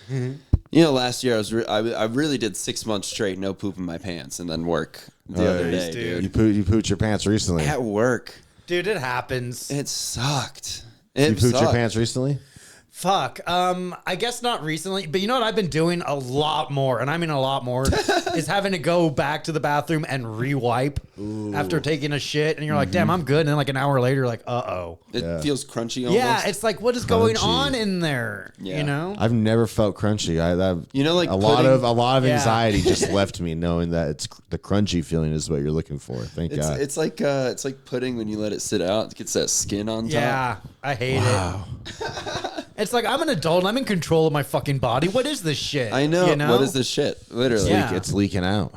You know, last year I really did 6 months straight, no poop in my pants, and then work the other day, dude. dude. You pooped your pants recently. At work, Dude, it happens. it sucked. You It pooped your sucked. pants recently? Fuck. I guess not recently, but you know what I've been doing a lot more, and I mean a lot more, is having to go back to the bathroom and re-wipe after taking a shit, and you're like, damn, I'm good, and then like an hour later, you're like, uh-oh. It feels crunchy almost. Yeah, it's like, what is going Crunchy. on in there? Yeah. You know? I've never felt crunchy. You know, like a lot pudding? of Yeah. anxiety just left me knowing that it's the crunchy feeling is what you're looking for. Thank God. It's like pudding when you let it sit out. It gets that skin on top. Yeah, I hate it. It's like, I'm an adult, and I'm in control of my fucking body. What is this shit? I know. You know? What is this shit? Literally. Yeah. It's leaking out.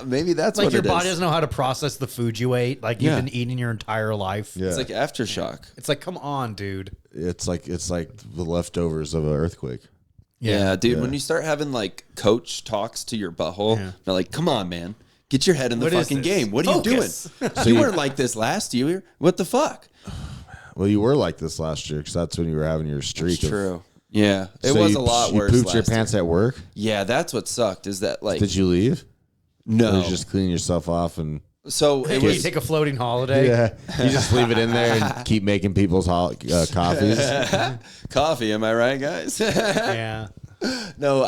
Maybe that's Like what your it body is. doesn't know how to process the food you ate. Like you've Yeah. been eating your entire life. Yeah. It's like aftershock. It's like, come on, dude. It's like the leftovers of an earthquake. Yeah, dude. When you start having like coach talks to your butthole, they're like, "Come on, man, get your head in the What is fucking this? game. What are Focus." you doing? You weren't like this last year. What the fuck?" Well, you were like this last year because that's when you were having your streak. It's true. Yeah, it So was you, a lot you worse. pooped your last year. pants at work? Yeah, that's what sucked. Is that like Did you leave? Or no? you just clean yourself off and So it Can you was. take a floating holiday? you just leave it in there and keep making people's coffees. Coffee, am I right, guys? Yeah. No,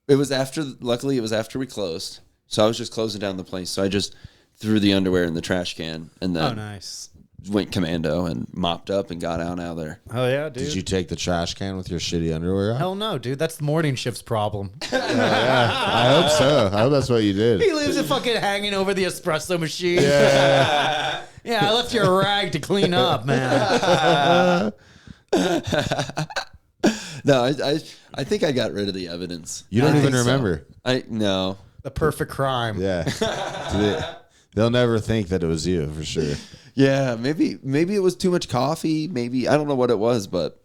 it was after. Luckily, it was after we closed, so I was just closing down the place. So I just threw the underwear in the trash can and then Oh, nice. went commando and mopped up and got out of there. Oh, yeah, dude. Did you take the trash can with your shitty underwear on? Hell no, dude. That's the morning shift's problem. I hope so. I hope that's what you did. He leaves it fucking hanging over the espresso machine. Yeah. I left you a rag to clean up, man. No, I think I got rid of the evidence. You don't I even think so. remember. No. The perfect crime. Yeah. They'll never think that it was you for sure. Yeah, maybe it was too much coffee. Maybe I don't know what it was, but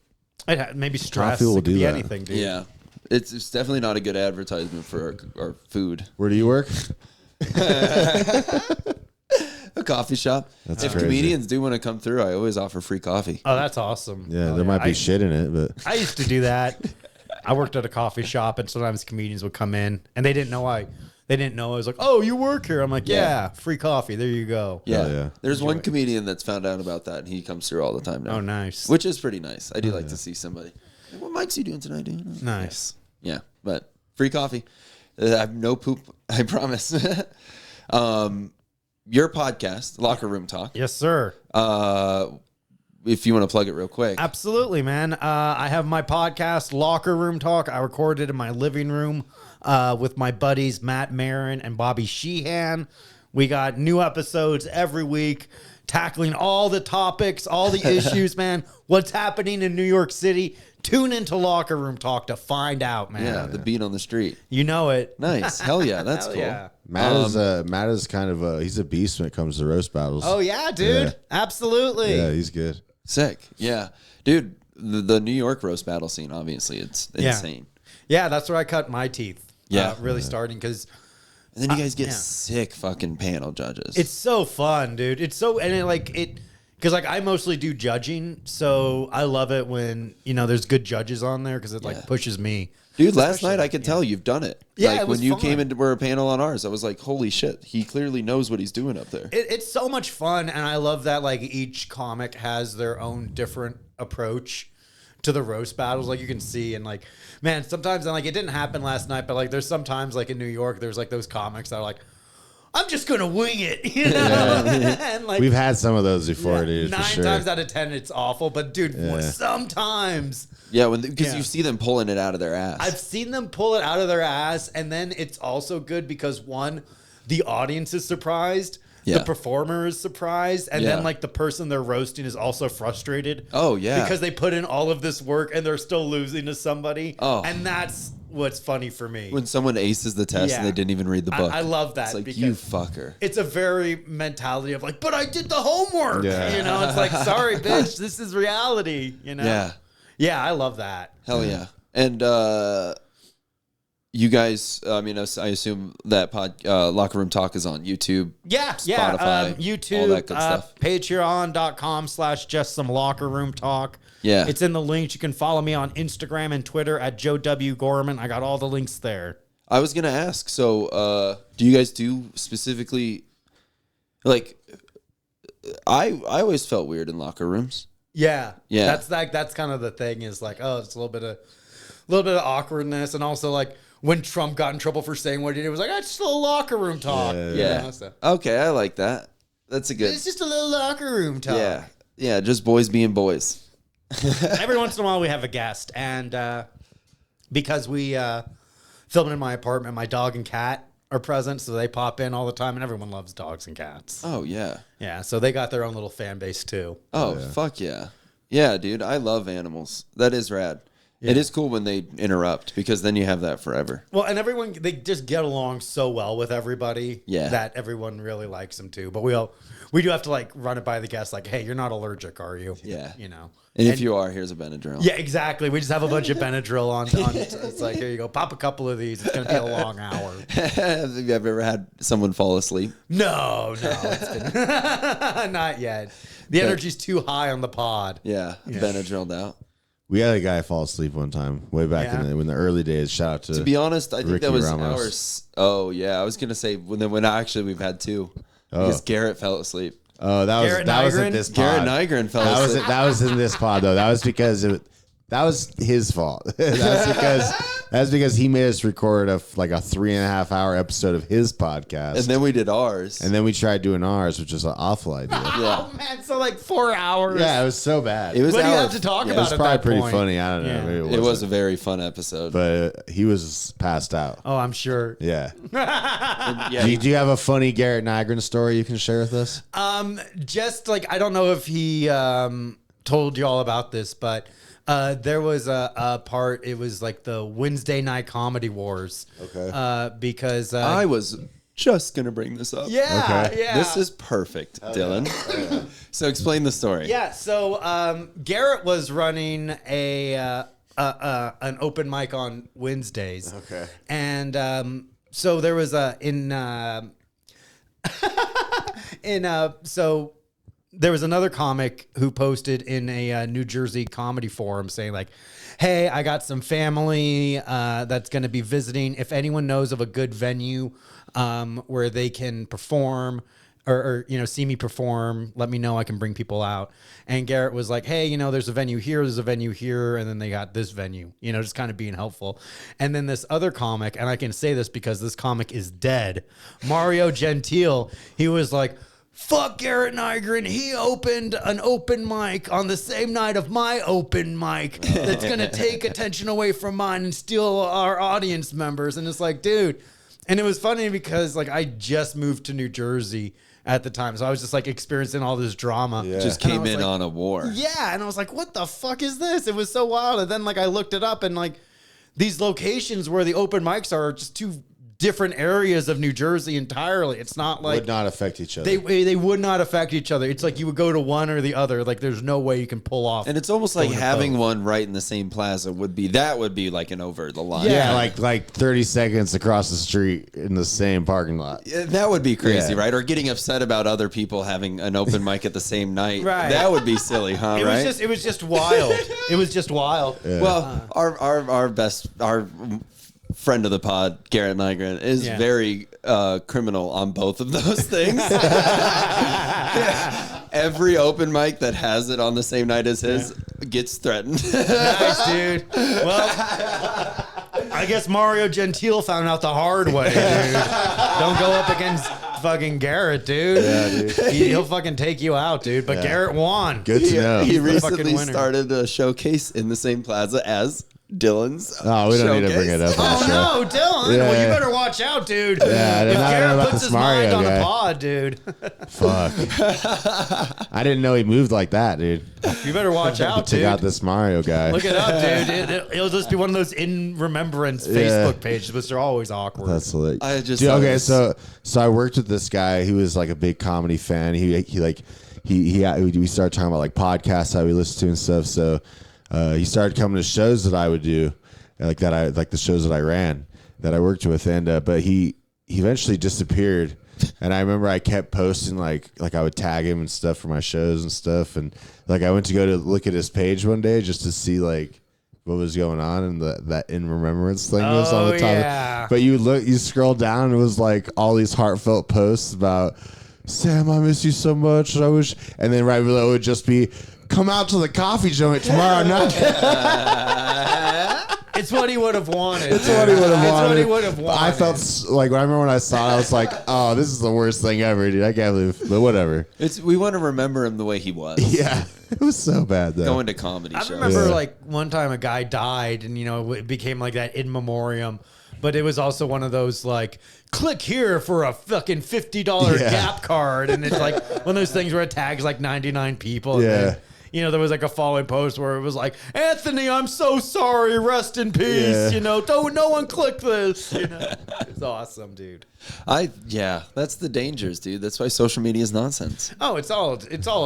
Maybe stress. Coffee will It could do be that. anything, dude. yeah, it's definitely not a good advertisement for our food. Where do you work? A coffee shop. That's if crazy. comedians do want to come through, I always offer free coffee. Oh, that's awesome. Yeah, Oh, there might be shit in it, but I used to do that. I worked at a coffee shop, and sometimes comedians would come in, and they didn't know I was like, "Oh, you work here?" I'm like, "Yeah, free coffee. There you go." Yeah. yeah. There's one comedian that's found out about that, and he comes through all the time now. Oh, nice. Which is pretty nice. I do like to see somebody. What Mike's he doing tonight, dude? Nice. Yeah, but free coffee. I have no poop. I promise. Your podcast, Locker Room Talk. Yes, sir. If you want to plug it real quick. Absolutely, man. I have my podcast, Locker Room Talk. I recorded in my living room with my buddies Matt Marin and Bobby Sheehan. We got new episodes every week, tackling all the topics, all the issues, man. What's happening in New York City? Tune into Locker Room Talk to find out, man. Yeah, the beat on the street. You know it. Nice. Hell yeah, that's Hell cool. yeah. Matt is kind of he's a beast when it comes to roast battles. Oh, yeah, dude. Yeah. Absolutely. Yeah, he's good. Sick. Yeah. Dude, the New York roast battle scene, obviously, it's insane. Yeah, that's where I cut my teeth. Yeah. Really starting because And then you guys get yeah. sick fucking panel judges. it's so fun, dude. It's so, and because I mostly do judging, so I love it when, there's good judges on there because it Yeah. pushes me. Dude, last night I could tell you've done it. Yeah, like it was when you fun. came into were a panel on ours, I was like, holy shit, he clearly knows what he's doing up there. It's so much fun, and I love that each comic has their own different approach to the roast battles. Like you can see, and man, sometimes and it didn't happen last night, but there's sometimes in New York, there's those comics that are like, I'm just gonna wing it, and We've had some of those before, dude. For 9 sure. times out of 10, it's awful. But dude, sometimes. Yeah, because you see them pulling it out of their ass. I've seen them pull it out of their ass, and then it's also good because one, the audience is surprised, Yeah. the performer is surprised, and Yeah. then the person they're roasting is also frustrated. Oh, yeah. because they put in all of this work and they're still losing to somebody. Oh. And that's what's funny for me. when someone aces the test Yeah. and they didn't even read the book. I love that It's like, because you fucker. it's a very mentality of but I did the homework. Yeah. It's like, sorry, bitch, this is reality. Yeah. Yeah, I love that. Hell yeah. And you guys, I assume that Locker Room Talk is on YouTube. Yeah, Spotify, YouTube, all that good stuff. Patreon.com/justsomlockerroomtalk. Yeah. It's in the links. You can follow me on Instagram and Twitter at Joe W. Gorman. I got all the links there. I was going to ask, so do you guys do specifically, I always felt weird in locker rooms. Yeah. Yeah. That's kind of the thing is it's a little bit of awkwardness. And also when Trump got in trouble for saying what he did, it was it's just a little locker room talk. Yeah. Yeah. So. Okay, I like that. That's a good. It's just a little locker room talk. Yeah. Yeah, just boys being boys. Every once in a while we have a guest, and because we film in my apartment, my dog and cat are present, so they pop in all the time, and everyone loves dogs and cats. Oh, yeah. Yeah, so they got their own little fan base too. Oh, fuck yeah. Yeah, dude, I love animals. That is rad. It is cool when they interrupt because then you have that forever. Well, and they just get along so well with everybody that everyone really likes them too. But we do have to run it by the guests hey, you're not allergic, are you? Yeah. And if you are, here's a Benadryl. Yeah, exactly. We just have a bunch of Benadryl on. It's here you go. Pop a couple of these. It's going to be a long hour. Have you ever had someone fall asleep? No. It's been not yet. The energy's too high on the pod. Yeah, Benadryl out. We had a guy fall asleep one time way back in the early days. Shout out To be honest, I think Ricky that was Ramos. ours. Oh yeah, I was gonna say when actually we've had two. Because Garrett fell asleep. Oh, Garrett that was Nygren? at this pod. Garrett Nygren fell asleep. That was in this pod though. That was because that was his fault. That's because he made us record a 3.5 hour episode of his podcast, And then we did ours. and then we tried doing ours, which was an awful idea. yeah. Oh man, so 4 hours. Yeah, it was so bad. It was What do you our- have to talk yeah, It about was at probably that pretty point? funny. I don't know. Yeah. Maybe It was a wasn't. very fun episode. But he was passed out. Oh, I'm sure. Yeah. yeah, Do you have a funny Garrett Nygren story you can share with us? Just I don't know if he told you all about this, but there was a part. It was the Wednesday night comedy wars. Okay. Because I was just gonna bring this up. Yeah, Okay. yeah. This is perfect, Dylan. So explain the story. Yeah, so Garrett was running an open mic on Wednesdays. Okay. And so there was so there was another comic who posted in a New Jersey comedy forum saying like, "Hey, I got some family that's going to be visiting. If anyone knows of a good venue where they can perform or see me perform, let me know. I can bring people out." And Garrett was like, "Hey, there's a venue here, there's a venue here, and then they got this venue." Just kind of being helpful. And then this other comic, and I can say this because this comic is dead, Mario Gentile, he was like, "Fuck Garrett Nygren. He opened an open mic on the same night of my open mic that's going to take attention away from mine and steal our audience members." And it's like, dude. And it was funny because like I just moved to New Jersey at the time. So I was just like experiencing all this drama. Yeah. Just And I came was in like, on a war. yeah. And I was like, what the fuck is this? It was so wild. And then like I looked it up and like these locations where the open mics are just two different areas of New Jersey entirely. It's not like Would not affect each other. they would not affect each other. It's like you would go to one or the other. Like there's no way you can pull off. And it's almost like going to having both. one right in the same plaza would be like an over the line. yeah, like 30 seconds across the street in the same parking lot. Yeah, that would be crazy, Yeah. right? Or getting upset about other people having an open mic at the same night. Right. That would be silly, huh? It right? was just wild. It was just wild. Well, our friend of the pod, Garrett Nygren, is Yeah. very criminal on both of those things. Every open mic that has it on the same night as his gets threatened. Nice, dude. Well, I guess Mario Gentile found out the hard way, dude. Don't go up against fucking Garrett, dude. Yeah, dude. He'll fucking take you out, dude. But Garrett won. Good to know. He the fucking recently winner. started a showcase in the same plaza as Dylan's. Oh, we don't need to bring it up on the show. Oh no, Dylan! Yeah, Well, you yeah. better watch out, dude. Yeah, I did if not know Garrett about puts this his mind Mario on guy. a pod, dude, Fuck. I didn't know he moved like that, dude. you better watch out, Check dude. out this Mario guy. Look it up, dude. It'll just be one of those in remembrance Facebook pages, which are always awkward. That's hilarious. I just Dude, thought okay, it was- so I worked with this guy who was like a big comedy fan. We started talking about like podcasts, how we listen to and stuff. So he started coming to shows that I would do, like the shows that I ran, that I worked with, and but he eventually disappeared. And I remember I kept posting like I would tag him and stuff for my shows and stuff, and like I went to go to look at his page one day just to see like what was going on, and that in remembrance thing was on the top. yeah. But you scroll down, and it was like all these heartfelt posts about Sam, I miss you so much. I wish, and then right below it would just be, come out to the coffee joint tomorrow night. It's what he would have wanted. It's what he would have wanted. It's what he would have wanted. I felt like when I remember when I saw it, I was like, "Oh, this is the worst thing ever, dude. I can't believe." But whatever. we want to remember him the way he was. Yeah, it was so bad though. Going to comedy I shows. remember Yeah. like one time a guy died, and it became like that in memoriam. But it was also one of those like, click here for a fucking $50 Yeah. Gap card, and it's like one of those things where it tags like 99 people. And Yeah. then, there was like a following post where it was like, Anthony, I'm so sorry, rest in peace. Yeah. Don't no one click this. It's awesome, dude. That's the dangers, dude. That's why social media is nonsense. Oh, it's all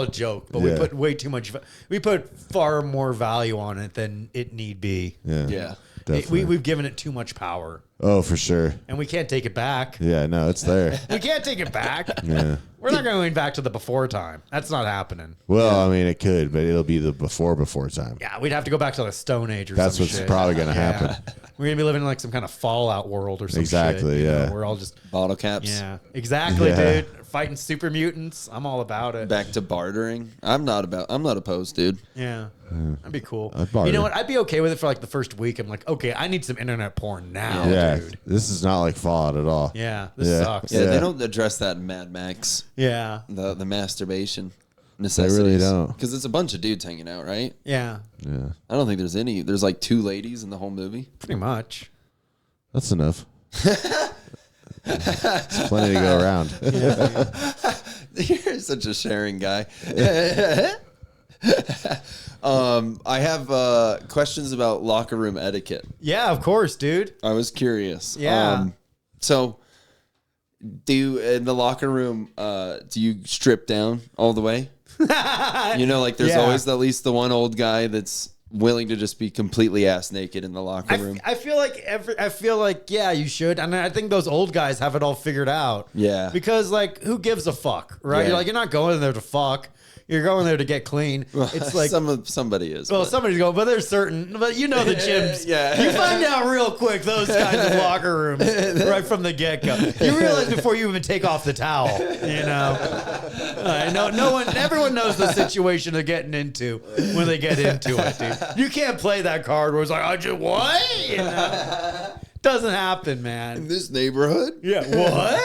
a joke, but Yeah. we put way too much. We put far more value on it than it need be. Yeah, definitely. We've given it too much power, Oh, for sure. and we can't take it back. Yeah, no, it's there. We can't take it back. Yeah. We're not going back to the before time. That's not happening. Well, I mean, it could, but it'll be the before time. Yeah, we'd have to go back to the Stone Age or That's some what's shit. probably gonna Yeah. happen. We're gonna be living in like some kind of Fallout world or something. Exactly, yeah. We're all just Bottle caps. yeah, exactly, Yeah. dude. Fighting super mutants. I'm all about it. Back to bartering. I'm not opposed, dude. Yeah, that'd be cool. I'd barter. You know what? I'd be okay with it for like the first week. I'm like, okay, I need some internet porn now, Yeah, dude. this is not like Fallout at all. Yeah, this Yeah. sucks. Yeah, Yeah. they don't address that in Mad Max. Yeah, The masturbation necessities. really don't. Because it's a bunch of dudes hanging out, right? yeah, Yeah, I don't think there's any. There's like 2 ladies in the whole movie. pretty much. that's enough. It's plenty to go around. You're such a sharing guy. I have questions about locker room etiquette. Yeah, of course, dude. I was curious. Yeah. So, Do you, in the locker room, do you strip down all the way? Like there's Yeah. always at least the one old guy that's willing to just be completely ass naked in the locker room. I feel like yeah, you should, and I think those old guys have it all figured out. Yeah. because like, who gives a fuck, right? Yeah. You're like, you're not going there to fuck. You're going there to get clean. It's like, somebody is. well, but- somebody's going, but there's certain, but the gyms. Yeah. You find out real quick those kinds of locker rooms right from the get go. You realize before you even take off the towel. Everyone knows the situation they're getting into when they get into it, dude. You can't play that card where it's like, I just what? Doesn't happen, man. in this neighborhood? Yeah, what?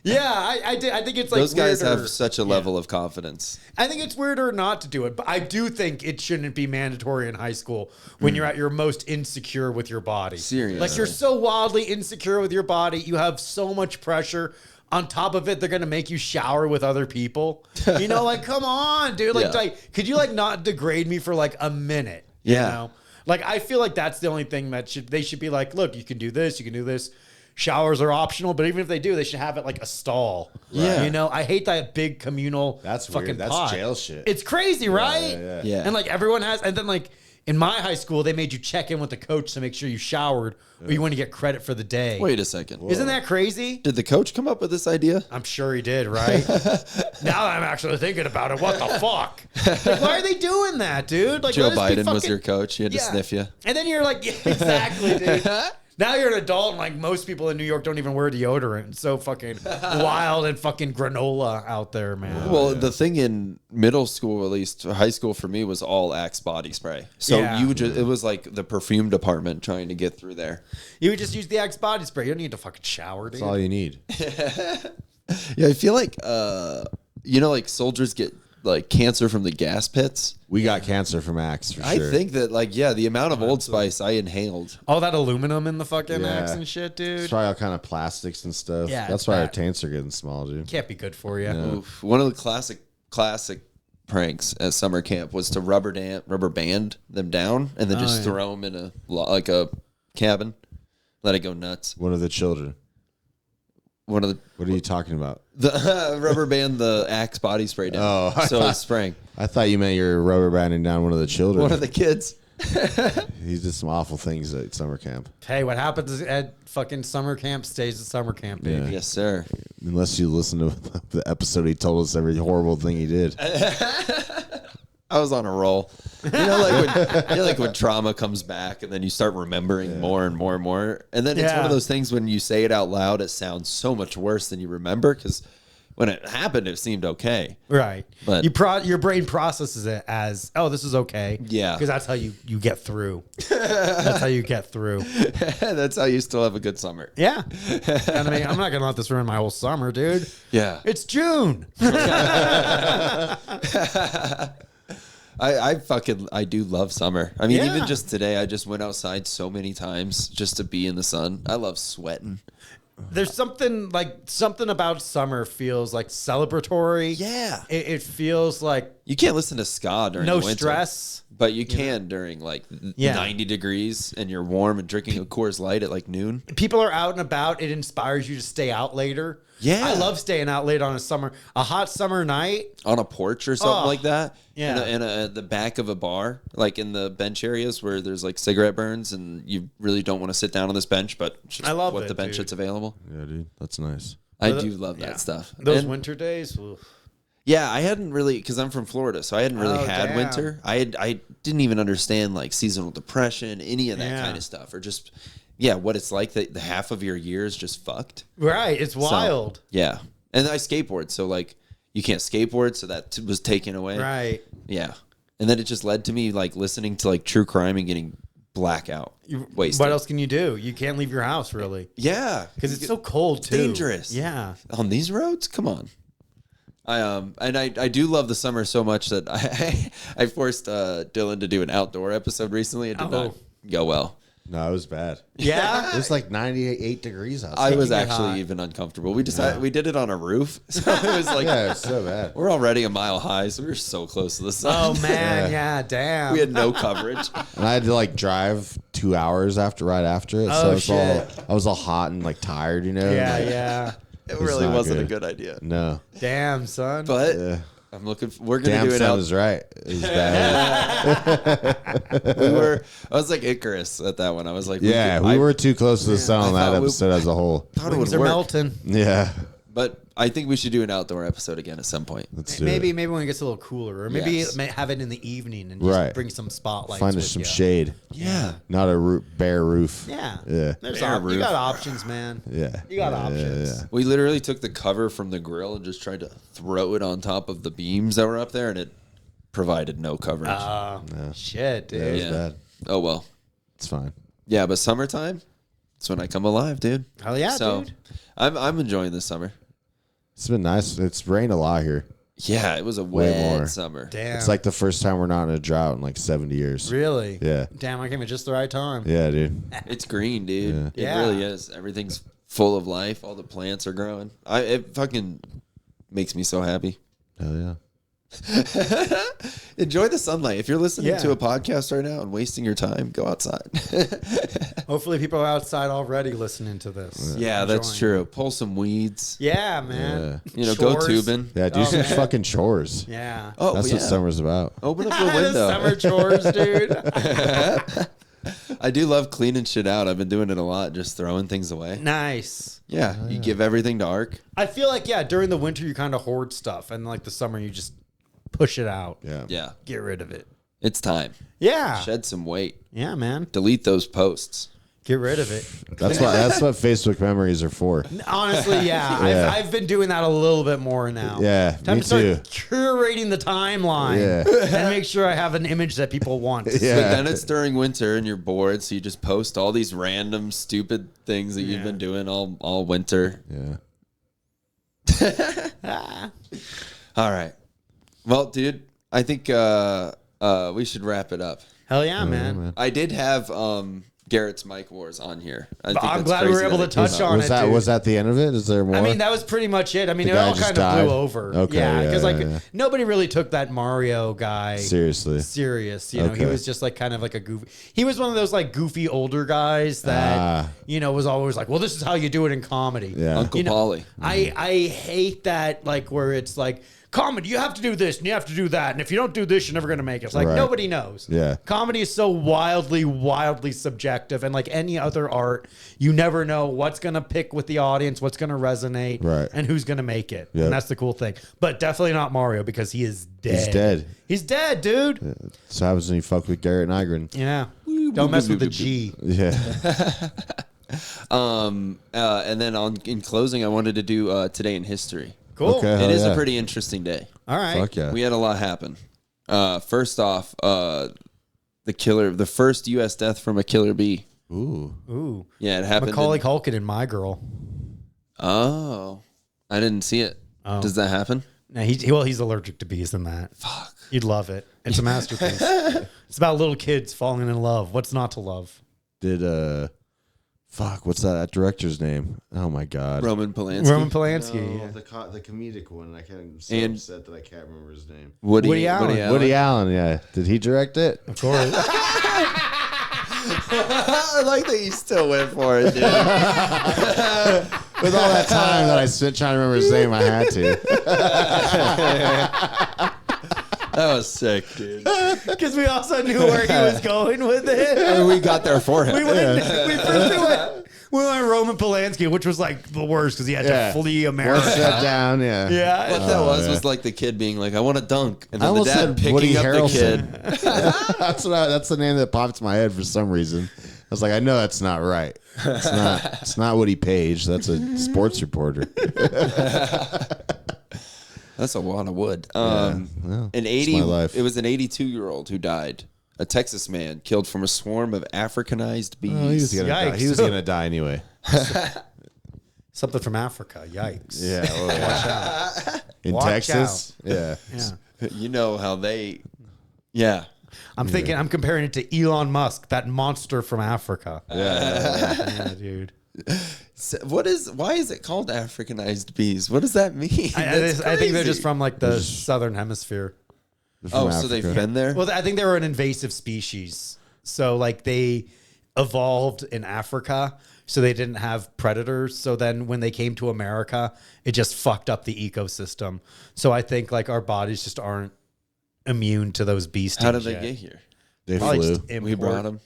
Yeah, I think it's like Those guys weirder. have such a level of confidence. I think it's weirder not to do it, but I do think it shouldn't be mandatory in high school when you're at your most insecure with your body. Seriously. Like, you're so wildly insecure with your body, you have so much pressure. On top of it, they're gonna make you shower with other people. Like, come on, dude. Like, Yeah. could you like not degrade me for like a minute? Yeah. Like, I feel like that's the only thing that they should be like, look, you can do this, you can do this. Showers are optional, but even if they do, they should have it like a stall. Yeah. I hate that big communal That's fucking weird. That's pot. jail shit. It's crazy, right? Yeah. And like everyone has, and then like in my high school, they made you check in with the coach to make sure you showered or you want to get credit for the day. Wait a second. Isn't that crazy? Did the coach come up with this idea? I'm sure he did, right? Now that I'm actually thinking about it, what the fuck? Like, why are they doing that, dude? Like, Joe let us be Biden was fucking- your coach. He had to sniff you. And then you're like, yeah, exactly, dude. Now you're an adult, and like most people in New York don't even wear deodorant. It's so fucking wild and fucking granola out there, man. Well, the thing in middle school, at least high school for me, was all Axe body spray. So Yeah. you would it was like the perfume department trying to get through there. You would just use the Axe body spray. You don't need to fucking shower, dude. That's all you need. Yeah, I feel like like soldiers get like cancer from the gas pits. We got cancer from Axe for sure. I think that the amount of Old Spice I inhaled. All that aluminum in the fucking Yeah. Axe and shit, dude. It's probably all kind of plastics and stuff. Yeah, That's it's why our bad. taints taints are getting small, dude. Can't be good for you. Oof. One of the classic pranks at summer camp was to rubber band them down and then just throw them in a cabin, let it go nuts. One of the children. One of the What are you talking about? rubber band the Axe body spray down. Oh. So it's spraying. I thought you meant you're rubber banding down one of the children. One of the kids. He did some awful things at summer camp. Hey, what happens at fucking summer camp stays at summer camp, baby. Yeah. Yes, sir. Unless you listen to the episode he told us every horrible thing he did. I was on a roll. Like when trauma comes back and then you start remembering more and more and more. And then it's one Yeah. of those things when you say it out loud, it sounds so much worse than you remember because when it happened, it seemed okay. Right. But- your brain processes it as, oh, this is okay. Yeah. Because that's how you get through. That's how you get through. That's how you still have a good summer. Yeah. And I mean, I'm not going to let this ruin my whole summer, dude. Yeah. It's June. I do love summer. I mean, Yeah. even just today, I just went outside so many times just to be in the sun. I love sweating. There's something about summer feels like celebratory. Yeah. It feels like You can't listen to ska during no the winter. stress. But you can during like Yeah. 90 degrees and you're warm and drinking a Coors Light at like noon. People are out and about. It inspires you to stay out later. Yeah. I love staying out late on a hot summer night. On a porch or something Oh, like that. yeah. In the back of a bar, like in the bench areas where there's like cigarette burns and you really don't want to sit down on this bench, but it's just I love what it, the bench dude. that's available. Yeah, dude. That's nice. I But do love yeah. that stuff. Those And- winter days. Oof. Yeah, I hadn't really, because I'm from Florida, so I hadn't really Oh, had damn. winter. I didn't even understand like seasonal depression, any of that Yeah. kind of stuff, or just what it's like that the half of your year is just fucked. Right. It's So, wild. yeah, and I skateboard, so like you can't skateboard, so that was taken away. Right. Yeah, and then it just led to me like listening to like true crime and getting blackout. Wasted. What else can you do? You can't leave your house really Yeah, because it's so cold too. dangerous. Yeah. On these roads, come on. I do love the summer so much that I forced Dylan to do an outdoor episode recently. It did not go well. No, it was bad. Yeah. It was like 98 degrees outside. I was Making it actually hot. even uncomfortable. We decided we did it on a roof, so it was like Yeah, it was so bad. we're already a mile high, so we were so close to the sun. Oh man, yeah, damn. We had no coverage. And I had to like drive 2 hours right after it. Oh, So I was all hot and like tired, you know? yeah, Like, yeah. It really not wasn't a good. good idea. No. Damn, son. But Yeah. I'm looking. We're gonna Damn do it son out. is right. It was bad. I was like Icarus at that one. I was like, Yeah, we were too close to the sun on I that thought we- episode as a whole. Thought it Wings would are work. melting. Yeah. But I think we should do an outdoor episode again at some point. Let's do Maybe it. when it gets a little cooler, or maybe Yes. have it in the evening and just Right. bring some spotlights. Find us with some you. shade. Yeah. Not a bare roof. Yeah, Yeah. There's Bare you roof. got options, man. Yeah. You got Yeah, options. yeah. We literally took the cover from the grill and just tried to throw it on top of the beams that were up there, and it provided no coverage. Shit, dude. It was yeah. bad. Oh well. It's fine. Yeah, but summertime, that's when I come alive, dude. Hell yeah, so, dude. I'm enjoying this summer. It's been nice. It's rained a lot here. Yeah, it was a Way wet more. summer. Damn. It's like the first time we're not in a drought in like 70 years. really. Yeah. Damn, I came at just the right time. Yeah, dude. It's green, dude. It Yeah. really is. Everything's full of life. All the plants are growing. It fucking makes me so happy. Hell yeah. Enjoy the sunlight. If you're listening Yeah. to a podcast right now and wasting your time, go outside. Hopefully, people are outside already listening to this. Yeah, that's Enjoying. true. Pull some weeds. Yeah, man. You know, go Chores. tubing. Yeah, do some fucking chores. Yeah. Oh, That's yeah. what summer's about. Open up the The window. summer chores, dude. I do love cleaning shit out. I've been doing it a lot, just throwing things away. Nice. Yeah, you give everything to Ark. I feel like during the winter you kind of hoard stuff, and like the summer you just push it out. Yeah. Yeah, Get rid of it. it's time. Yeah. Shed some weight. Yeah, man. Delete those posts. Get rid of it. That's what Facebook memories are for. Honestly, yeah. Yeah. I've been doing that a little bit more now. Yeah, Time me to start too. curating the timeline Yeah. and make sure I have an image that people want. Yeah. But then it's during winter and you're bored, so you just post all these random stupid things that you've been doing all winter. Yeah. All right. Well, dude, I think we should wrap it up. Hell yeah, man. I did have Garrett's Mic Wars on here. I think I'm it's glad we were crazy able that to it came touch out. on Was it, that dude. was that the end of it? Is there more? I mean, that was pretty much it. I mean, The it guy all just kind died? of blew over. Okay, yeah, yeah, because like yeah. nobody really took that Mario guy Seriously. serious. You know, he Okay. was just like kind of like a goofy. He was one of those like goofy older guys that was always like, well, this is how you do it in comedy. Yeah. Uncle You know, Polly. I hate that like where it's like comedy, you have to do this and you have to do that, and if you don't do this, you're never gonna make it. It's like Right. nobody knows. Yeah. Comedy is so wildly subjective, and like any other art, you never know what's gonna pick with the audience, what's gonna resonate, Right. and who's gonna make it. Yep. And that's the cool thing. But definitely not Mario because he is dead. He's dead. He's dead, dude. That's what happens when you fuck with Garrett Nygren. Yeah. Don't mess with the G. Yeah. And then in closing, I wanted to do Today in History. Cool. Okay. It Hell is yeah. a pretty interesting day. All right. Fuck yeah. We had a lot happen. First off, the first U.S. death from a killer bee. Ooh. Ooh. Yeah, it happened. Macaulay Culkin in My Girl. Oh, I didn't see it. Oh. Does that happen? No, he's allergic to bees in that. Fuck. You'd love it. It's a masterpiece. It's about little kids falling in love. What's not to love? Did fuck, what's that director's name? Oh my god. Roman Polanski. Roman Polanski. yeah. the comedic one. I can't. I'm And- upset that I can't remember his name. Woody Allen. Woody Allen. Yeah. Did he direct it? Of course. I like that you still went for it, dude. With all that time that I spent trying to remember his name, I had to. That was sick, dude. Because we also knew where he was going with it. We got there for him. We went Roman Polanski, which was like the worst because he had Yeah. to flee One America. step down. Yeah. Yeah. What that was yeah. like the kid being like, "I want to dunk," and I then the almost dad said picking Woody up Harrelson. the kid. That's the name that popped in my head for some reason. I was like, I know that's not right. It's not Woody Page. That's a sports reporter. That's a lot of wood. well, An it's 80. my life. It was an 82-year-old who died. A Texas man killed from a swarm of Africanized bees. Oh, he was gonna die. Yikes. He was gonna die anyway. Something from Africa. Yikes. Yeah. Oh, yeah. In Watch Texas. Yeah. Yeah. You know how they, yeah. I'm comparing it to Elon Musk, that monster from Africa. Yeah, dude. So why is it called Africanized bees? What does that mean? I think they're just from like the southern hemisphere. Oh, so they've been there? Well, I think they were an invasive species. So like they evolved in Africa, so they didn't have predators. So then when they came to America, it just fucked up the ecosystem. So I think like our bodies just aren't immune to those beasties. How did they yet. get here? They Probably flew. just We brought them.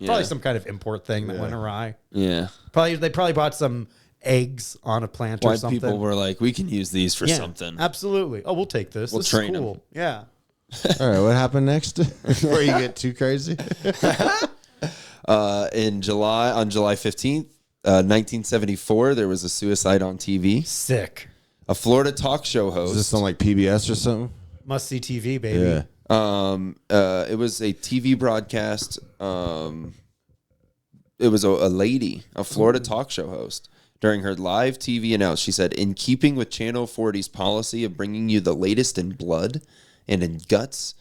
Probably some kind of import thing that went awry. Yeah. They probably bought some eggs on a plant or White something. people were like, we can use these for Yeah, something. absolutely. Oh, we'll take this. We'll This train is 'em. cool. Yeah. All right, what happened next? Before you get too crazy. On July 15th, 1974, there was a suicide on TV. Sick. A Florida talk show Is host. this on like PBS or something? Must see TV, baby. Yeah. It was a TV broadcast. It was a lady, a Florida talk show host. During her live TV announce, she said, "In keeping with Channel 40's policy of bringing you the latest in blood and in guts,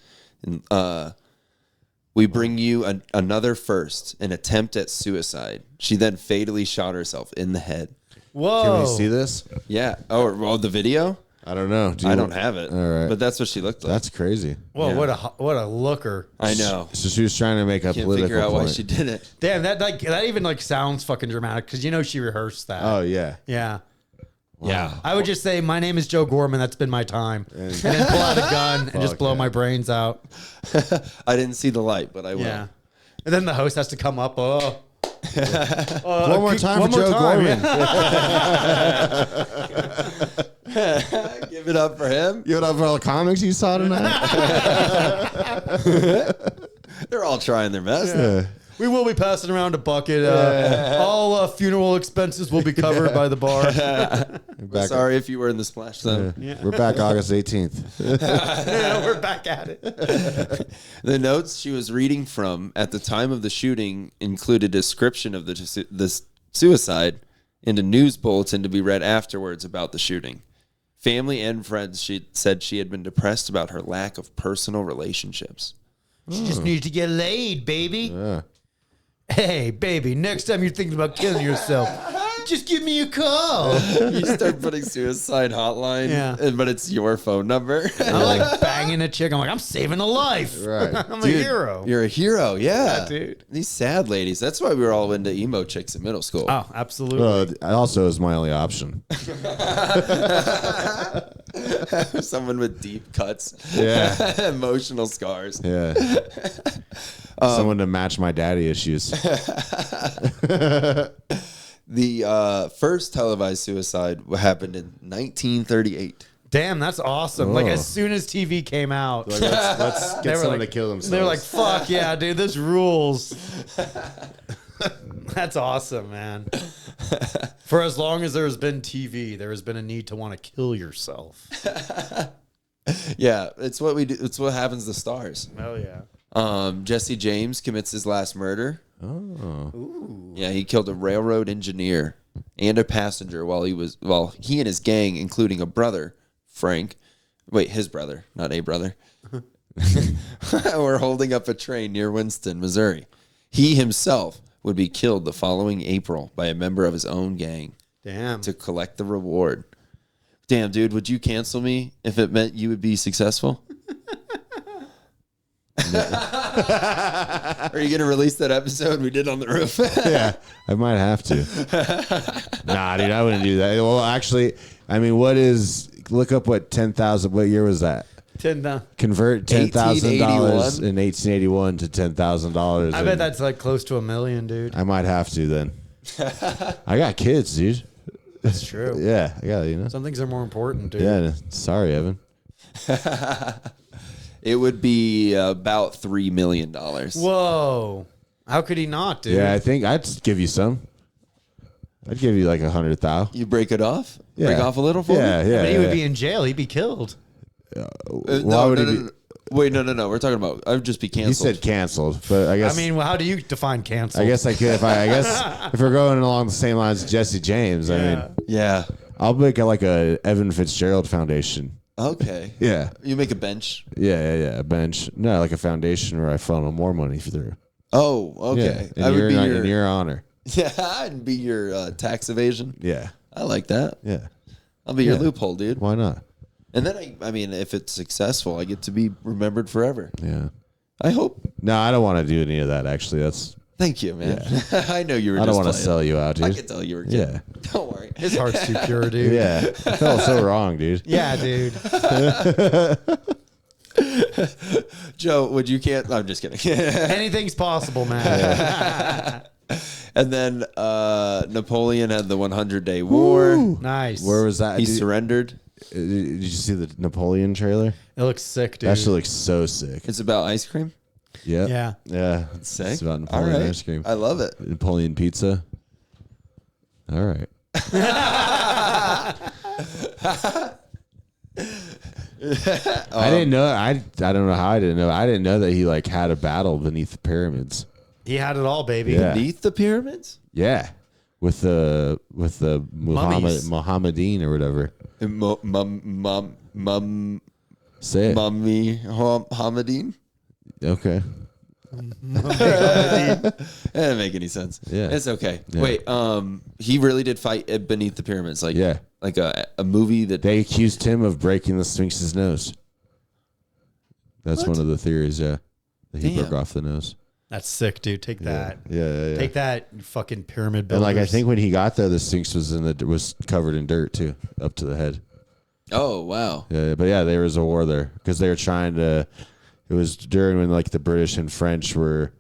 we bring you another first, an attempt at suicide." She then fatally shot herself in the head. Whoa. Can we see this? Yeah. Oh, the video? I don't know. I don't have it. All right. But that's what she looked like. That's crazy. Whoa, Yeah. what a looker. I know. So she was trying to make a Can't political figure out point. why she did it. Damn, that even like sounds fucking dramatic because she rehearsed that. Oh yeah. Yeah. Yeah. I would just say, my name is Joe Gorman. That's been my time. And then pull out a gun and just Fuck blow yeah. my brains out. I didn't see the light, but I will. Yeah. And then the host has to come up. Oh. One more time for Joe Gorman. Give it up for him. You know all the comics you saw tonight? They're all trying their best. Yeah. We will be passing around a bucket. All funeral expenses will be covered by the bar. We're sorry if you were in the splash zone. We're back August 18th. Yeah, we're back at it. The notes she was reading from at the time of the shooting included a description of the suicide and a news bulletin to be read afterwards about the shooting. Family and friends, she said she had been depressed about her lack of personal relationships. She just needs to get laid, baby. Yeah. Hey, baby, next time you're thinking about killing yourself, just give me a call. You start putting suicide hotline, Yeah. but it's your phone number. I'm like banging a chick. I'm like, I'm saving a life. Right. I'm a hero. You're a hero, yeah. dude. These sad ladies. That's why we were all into emo chicks in middle school. Oh, absolutely. Also is my only option. Someone with deep cuts. Yeah. Emotional scars. Yeah. Someone to match my daddy issues. The first televised suicide happened in 1938. Damn, that's awesome. Like, as soon as TV came out, Let's they get were someone like- to kill themselves. they're like, fuck yeah, dude, this rules. That's awesome, man. For as long as there's been TV, there has been a need to want to kill yourself. Yeah, it's what we do. It's what happens to stars. Hell yeah. Jesse James commits his last murder. Oh. Yeah, he killed a railroad engineer and a passenger while he and his gang, including a brother, Frank. Wait, his brother, not a brother. were holding up a train near Winston, Missouri. He himself would be killed the following April by a member of his own gang Damn. to collect the reward. Damn, dude, would you cancel me if it meant you would be successful? Are you going to release that episode we did on the roof? Yeah, I might have to. Nah, dude, I wouldn't do that. Well, actually, I mean, look up what 10,000, what year was that? Convert $10,000 in 1881 to $10,000. I bet that's like close to $1 million, dude. I might have to then. I got kids, dude. That's true. Yeah, I got Some things are more important, dude. Yeah, sorry, Evan. It would be about $3 million. Whoa. How could he not, dude? Yeah, I think I'd give you some. I'd give you like 100,000. You break it off? Yeah. Break off a little for Yeah, me? yeah. But he yeah. would be in jail. He'd be killed. No, would no, he no, no. Wait, no. We're talking about, I would just be He canceled. said canceled, but I guess. I mean, well, how do you define cancel? I guess I could. I guess if we're going along the same lines as Jesse James, I mean, Yeah. I'll make like a Evan Fitzgerald Foundation. Okay. Yeah. You make a bench. Yeah. A bench. No, like a foundation where I funnel more money through. Oh, okay. Yeah. I would be In your honor. Yeah, I'd be your tax evasion. Yeah. I like that. Yeah. I'll be your loophole, dude. Why not? And then I mean, if it's successful, I get to be remembered forever. Yeah. I hope. No, I don't want to do any of that. Actually, that's. Thank you, man. I know you were. I don't want to sell you out, dude. I can tell you were kidding. Yeah. Don't worry. His heart's too pure, dude. Yeah. I felt so wrong, dude. Yeah, dude. Joe, would you can't? I'm just kidding. Anything's possible, man. And then Napoleon had the 100-day war. Nice. Where was that? He Did surrendered. you see the Napoleon trailer? It looks sick, dude. That shit looks so sick. It's about ice cream. Yeah. Yeah. Yeah. Sick. It's about All Napoleon right. ice cream. I love it. Napoleon pizza. All right. I didn't know. I don't know how I didn't know. I didn't know that he like had a battle beneath the pyramids. He had it all, baby. Yeah. Beneath the pyramids. Yeah, with the Mummies. Mohammedan or whatever. Say it. Mummy Hamadine. Okay. That doesn't make any sense. Yeah. It's okay. Yeah. Wait, he really did fight beneath the pyramids, like Yeah. like a movie that. They accused him of breaking the Sphinx's nose. That's What? one of the theories. Yeah, that he Damn. broke off the nose. That's sick, dude. Take that. Yeah. Take that, you fucking pyramid And builders. like I think when he got there, the Sphinx was covered in dirt too, up to the head. Oh wow! Yeah, but yeah, there was a war there because they were trying to. It was during when like the British and French were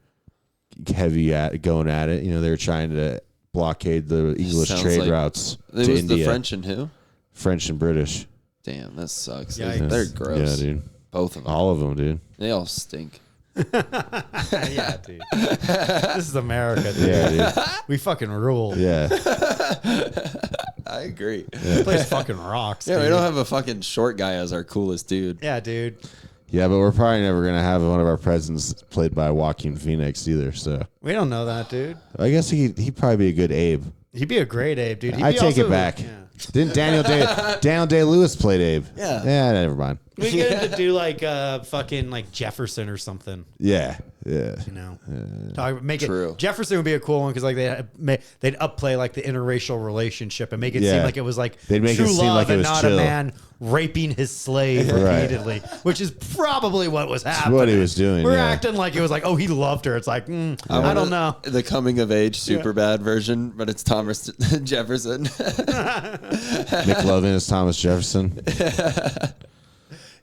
heavy at going at it. You know, they were trying to blockade the English Sounds trade like- routes It to was India. the French and who? French and British. Damn, that sucks. Yikes. They're gross. Yeah, dude. Both of them. All of them, dude. They all stink. yeah, dude. This is America, dude. Yeah, dude. We fucking rule. Yeah. I agree. This place fucking rocks, Yeah, dude. we don't have a fucking short guy as our coolest dude. Yeah, dude. Yeah, but we're probably never gonna have one of our presidents played by Joaquin Phoenix either. So We don't know that, dude. I guess he'd probably be a good Abe. He'd be a great Abe, dude. He'd I be take also, it back. Yeah. Didn't Daniel Day Lewis played Abe? Yeah. Yeah, never mind. We get him to do like fucking like Jefferson or something, Yeah. you know. Make True. it Jefferson would be a cool one because like they'd upplay like the interracial relationship and make it Yeah. seem like it was like They'd make it true seem love like it and was not chill. a man raping his slave Right. repeatedly, which is probably what was happening. what he was doing, We're yeah. acting like it was like, oh, he loved her. It's like, I don't know. The coming of age super bad version, but it's Thomas Jefferson. McLovin is Thomas Jefferson.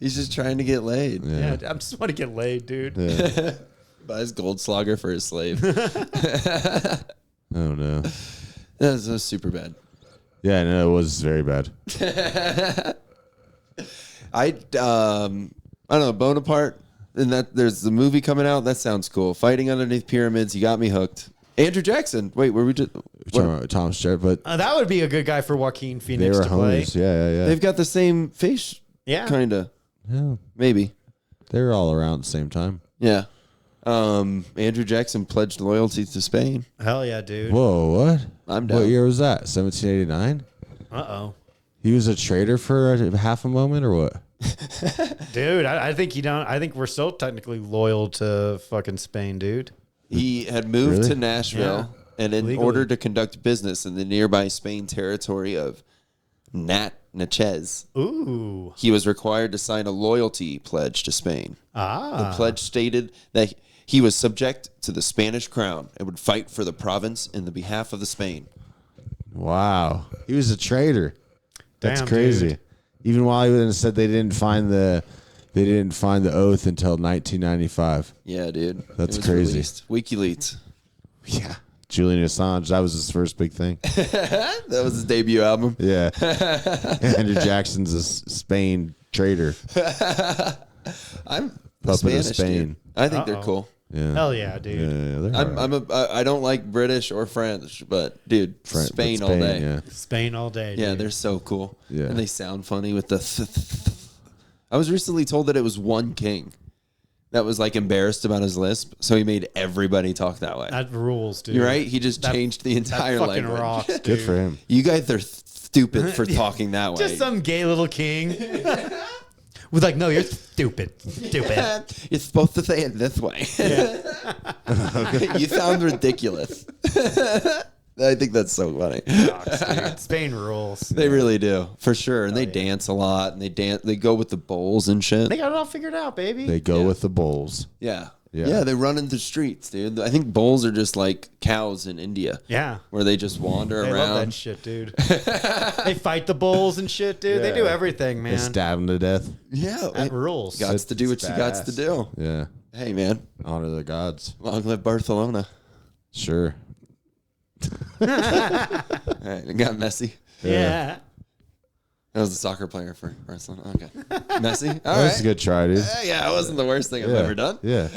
He's just trying to get laid. Yeah, I just want to get laid, dude. Buys Goldschlager for his slave. Oh no. That's super bad. Yeah, no, it was very bad. I don't know, Bonaparte, and that there's the movie coming out. That sounds cool. Fighting underneath pyramids. You got me hooked. Andrew Jackson. Wait, were we just? Talking about Thomas Jefferson, but That would be a good guy for Joaquin they Phoenix were to play. homies. Yeah. They've got the same face. Yeah. Kinda. Yeah, Maybe. they were all around at the same time. Yeah. Andrew Jackson pledged loyalty to Spain. Hell yeah, dude. Whoa, what? I'm down. What year was that? 1789. Uh-oh. He was a traitor for half a moment, or what? Dude, I think you don't. I think we're still technically loyal to fucking Spain, dude. He had moved Really? to Nashville, and in Legally. order to conduct business in the nearby Spain territory of Natchez, Ooh. he was required to sign a loyalty pledge to Spain. The pledge stated that he was subject to the Spanish crown and would fight for the province in the behalf of the Spain. Wow, he was a traitor. That's Damn, crazy. dude. Even while he was said they didn't find the oath until 1995. Yeah, dude. That's It was crazy. released. WikiLeaks. Yeah, Julian Assange. That was his first big thing. That was his debut album. Yeah, Andrew Jackson's a Spain traitor. I'm Puppet of Spanish, Spain. dude. I think they're Uh-oh. cool. Yeah, Hell yeah, dude. yeah. They're all right. I don't like British or French, but dude, But Spain all day. Yeah. Spain all day, Yeah, dude. they're so cool. Yeah. And they sound funny with the I was recently told that it was one king that was like embarrassed about his lisp, so he made everybody talk that way. That rules, dude. You're right? He just That- changed the That entire fucking language. rocks, dude. Good for him. You guys are stupid for talking that way. Just some gay little king. With like, no, you're stupid. Stupid. You're supposed to say it this way. You sound ridiculous. I think that's so funny. Spain rules. They really do, for sure. And they dance a lot, and they go with the bowls and shit. They got it all figured out, baby. They go with the bulls. Yeah. Yeah. Yeah, they run into streets, dude. I think bulls are just like cows in India. Yeah. Where they just wander They around. love that shit, dude. They fight the bulls and shit, dude. They do everything, man. They stab them to death. Yeah. That rules. Gots to do what you gots to do. Yeah. Hey, man. Honor the gods. Long live Barcelona. Sure. All right, it got messy. Yeah. That was a soccer player for Barcelona. Okay. Messy? All That was right. a good try, dude. Yeah, it wasn't the worst thing I've ever done. Yeah.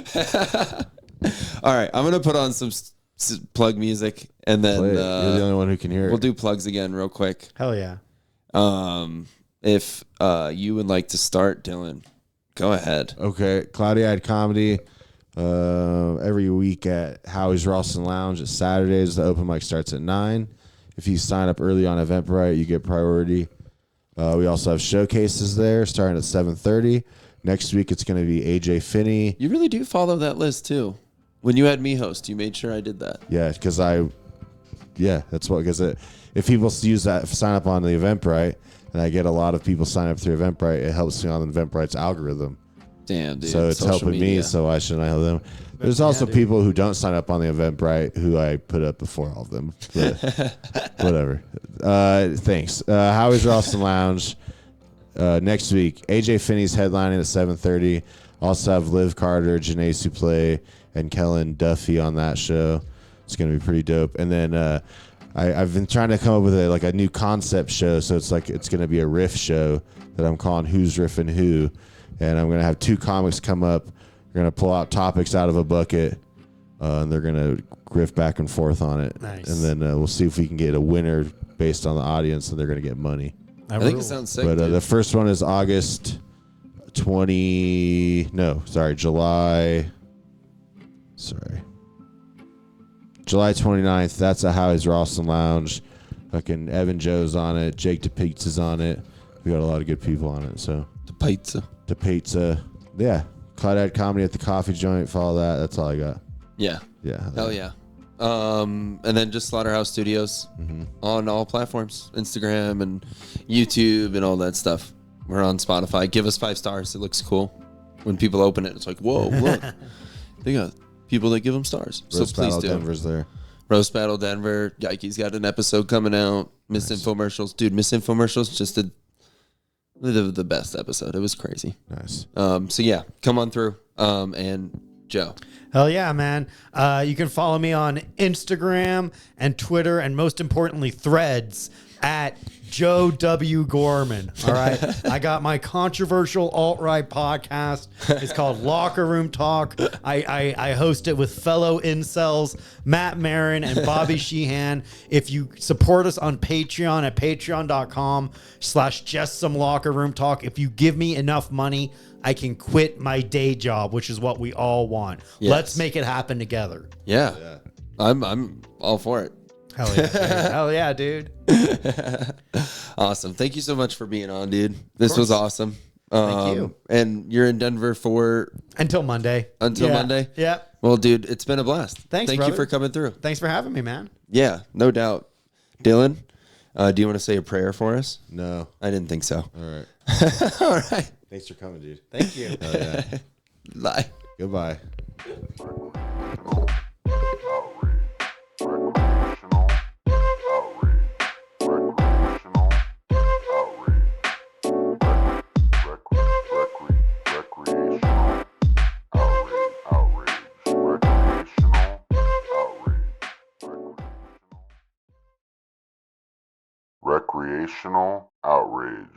All right, I'm going to put on some plug music, and then Play it. You're the only one who can hear it. we'll do plugs again real quick. Hell yeah. If you would like to start, Dylan, go ahead. Okay. Cloudy Eyed Comedy. Every week at Howie's Ralston Lounge. At Saturdays, the open mic starts at 9. If you sign up early on Eventbrite, you get priority. We also have showcases there starting at 7:30. Next week, it's going to be AJ Finney. You really do follow that list, too. When you had me host, you made sure I did that. Yeah, because if people use that, sign up on the Eventbrite, and I get a lot of people sign up through Eventbrite, it helps me on Eventbrite's algorithm. Damn, dude. So it's social helping media. me, so why shouldn't I help them? There's also people who don't sign up on the Eventbrite who I put up before all of them. But whatever. Thanks. Howie's Ralston Lounge. Next week, AJ Finney's headlining at 7:30. Also have Liv Carter, Janae Suplay, and Kellen Duffy on that show. It's going to be pretty dope. And then I've been trying to come up with a new concept show. So it's going to be a riff show that I'm calling Who's Riffin' Who. And I'm going to have two comics come up. We're going to pull out topics out of a bucket, and they're going to riff back and forth on it. Nice. And then we'll see if we can get a winner based on the audience, and they're going to get money. I think it sounds sick, But dude. the first one is July 29th. That's at Howie's Ralston Lounge. Fucking Evan Joe's on it. Jake DePizza's on it. We got a lot of good people on it. So The pizza. DePizza. Yeah. Cloudhead Comedy at the Coffee Joint. Follow that. That's all I got. Yeah. Yeah. Hell yeah. And then just Slaughterhouse Studios on all platforms, Instagram and YouTube and all that stuff. We're on Spotify. Give us 5 stars. It looks cool. When people open it, it's like, whoa, look. They got people that give them stars. Roast so please Battle do. Denver's there. Roast Battle Denver. Yikey's got an episode coming out. Misinfomercials. Dude, Misinfomercials just did the best episode. It was crazy. Nice. So yeah, come on through. And Joe. Hell yeah, man. You can follow me on Instagram and Twitter, and most importantly, Threads at Joe W. Gorman. All right. I got my controversial alt-right podcast. It's called Locker Room Talk. I host it with fellow incels, Matt Marin and Bobby Sheehan. If you support us on Patreon at patreon.com/just some locker room talk, if you give me enough money, I can quit my day job, which is what we all want. Yes. Let's make it happen together. Yeah. I'm all for it. Hell yeah, dude. Hell yeah, dude. Awesome. Thank you so much for being on, dude. This was awesome. Thank you. And you're in Denver for Until Monday. Monday? Yeah. Well, dude, it's been a blast. Thanks, Thank brother. you for coming through. Thanks for having me, man. Yeah, no doubt. Dylan, do you want to say a prayer for us? No. I didn't think so. All right. All right. Thanks for coming, dude. Thank you. Hell yeah. Bye. Goodbye. Recreational outrage.